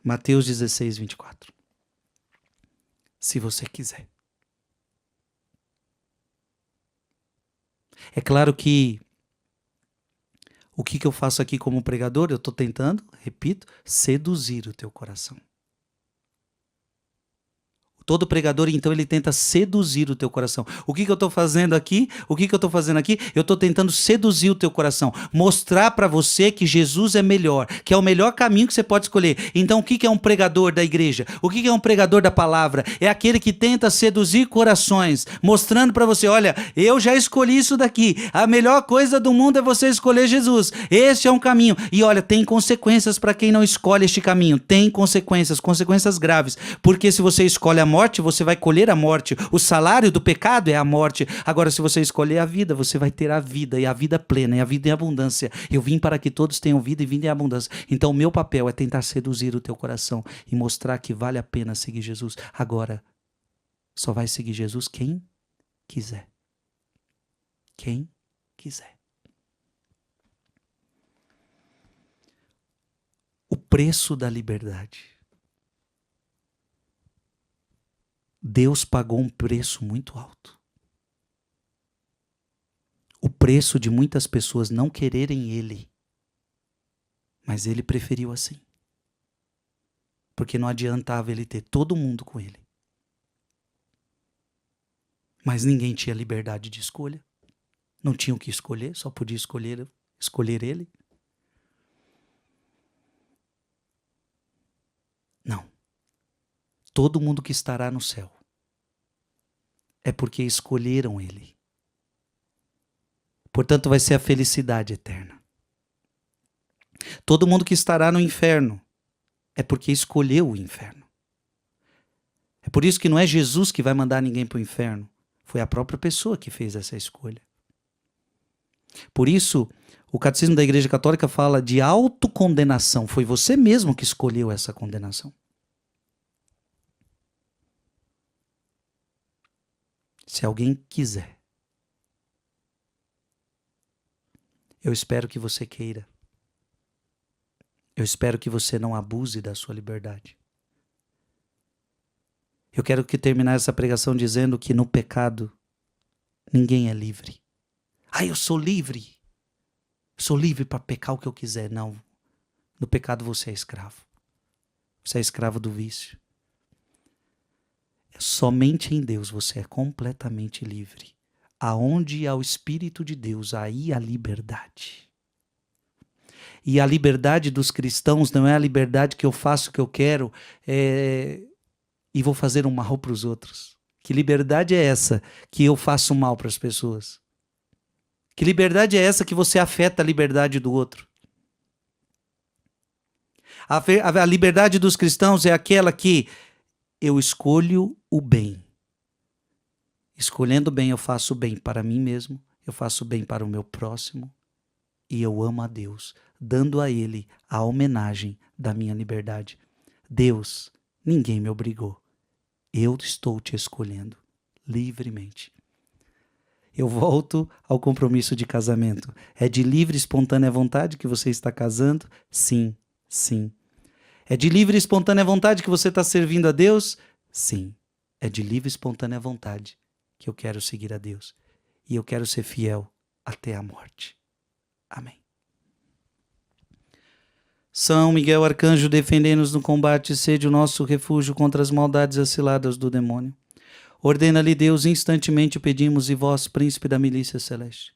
Mateus 16, 24. Se você quiser. É claro que o que eu faço aqui como pregador, eu estou tentando, repito, seduzir o teu coração. Todo pregador, então, ele tenta seduzir o teu coração. O que eu estou fazendo aqui? Eu estou tentando seduzir o teu coração. Mostrar para você que Jesus é melhor, que é o melhor caminho que você pode escolher. Então, o que é um pregador da igreja? O que é um pregador da palavra? É aquele que tenta seduzir corações, mostrando para você, olha, eu já escolhi isso daqui. A melhor coisa do mundo é você escolher Jesus. Este é um caminho. E olha, tem consequências para quem não escolhe este caminho. Tem consequências graves. Porque se você escolhe a morte, você vai colher a morte. O salário do pecado é a morte. Agora, se você escolher a vida, você vai ter a vida, e a vida plena, e a vida em abundância. Eu vim para que todos tenham vida e vida em abundância. Então, o meu papel é tentar seduzir o teu coração e mostrar que vale a pena seguir Jesus. Agora, só vai seguir Jesus quem quiser. Quem quiser. O preço da liberdade. Deus pagou um preço muito alto. O preço de muitas pessoas não quererem Ele. Mas Ele preferiu assim. Porque não adiantava Ele ter todo mundo com Ele. Mas ninguém tinha liberdade de escolha. Não tinha o que escolher, só podia escolher Ele. Não. Todo mundo que estará no céu é porque escolheram Ele. Portanto, vai ser a felicidade eterna. Todo mundo que estará no inferno é porque escolheu o inferno. É por isso que não é Jesus que vai mandar ninguém para o inferno. Foi a própria pessoa que fez essa escolha. Por isso, o Catecismo da Igreja Católica fala de autocondenação. Foi você mesmo que escolheu essa condenação. Se alguém quiser, eu espero que você queira. Eu espero que você não abuse da sua liberdade. Eu quero terminar essa pregação dizendo que no pecado ninguém é livre. Eu sou livre. Eu sou livre para pecar o que eu quiser. Não. No pecado você é escravo. Você é escravo do vício. Somente em Deus você é completamente livre. Aonde há o Espírito de Deus, aí há liberdade. E a liberdade dos cristãos não é a liberdade que eu faço o que eu quero e vou fazer um mal para os outros. Que liberdade é essa que eu faço mal para as pessoas? Que liberdade é essa que você afeta a liberdade do outro? A liberdade dos cristãos é aquela que eu escolho o bem. Escolhendo bem, eu faço bem para mim mesmo, eu faço bem para o meu próximo e eu amo a Deus, dando a Ele a homenagem da minha liberdade. Deus, ninguém me obrigou. Eu estou te escolhendo livremente. Eu volto ao compromisso de casamento. É de livre e espontânea vontade que você está casando? Sim, sim. É de livre e espontânea vontade que você está servindo a Deus? Sim. É de livre e espontânea vontade que eu quero seguir a Deus. E eu quero ser fiel até a morte. Amém. São Miguel Arcanjo, defendei-nos no combate, sede o nosso refúgio contra as maldades aciladas do demônio. Ordena-lhe Deus, instantemente pedimos, e vós, príncipe da milícia celeste,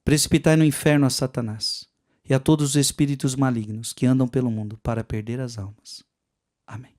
precipitai no inferno a Satanás e a todos os espíritos malignos que andam pelo mundo para perder as almas. Amém.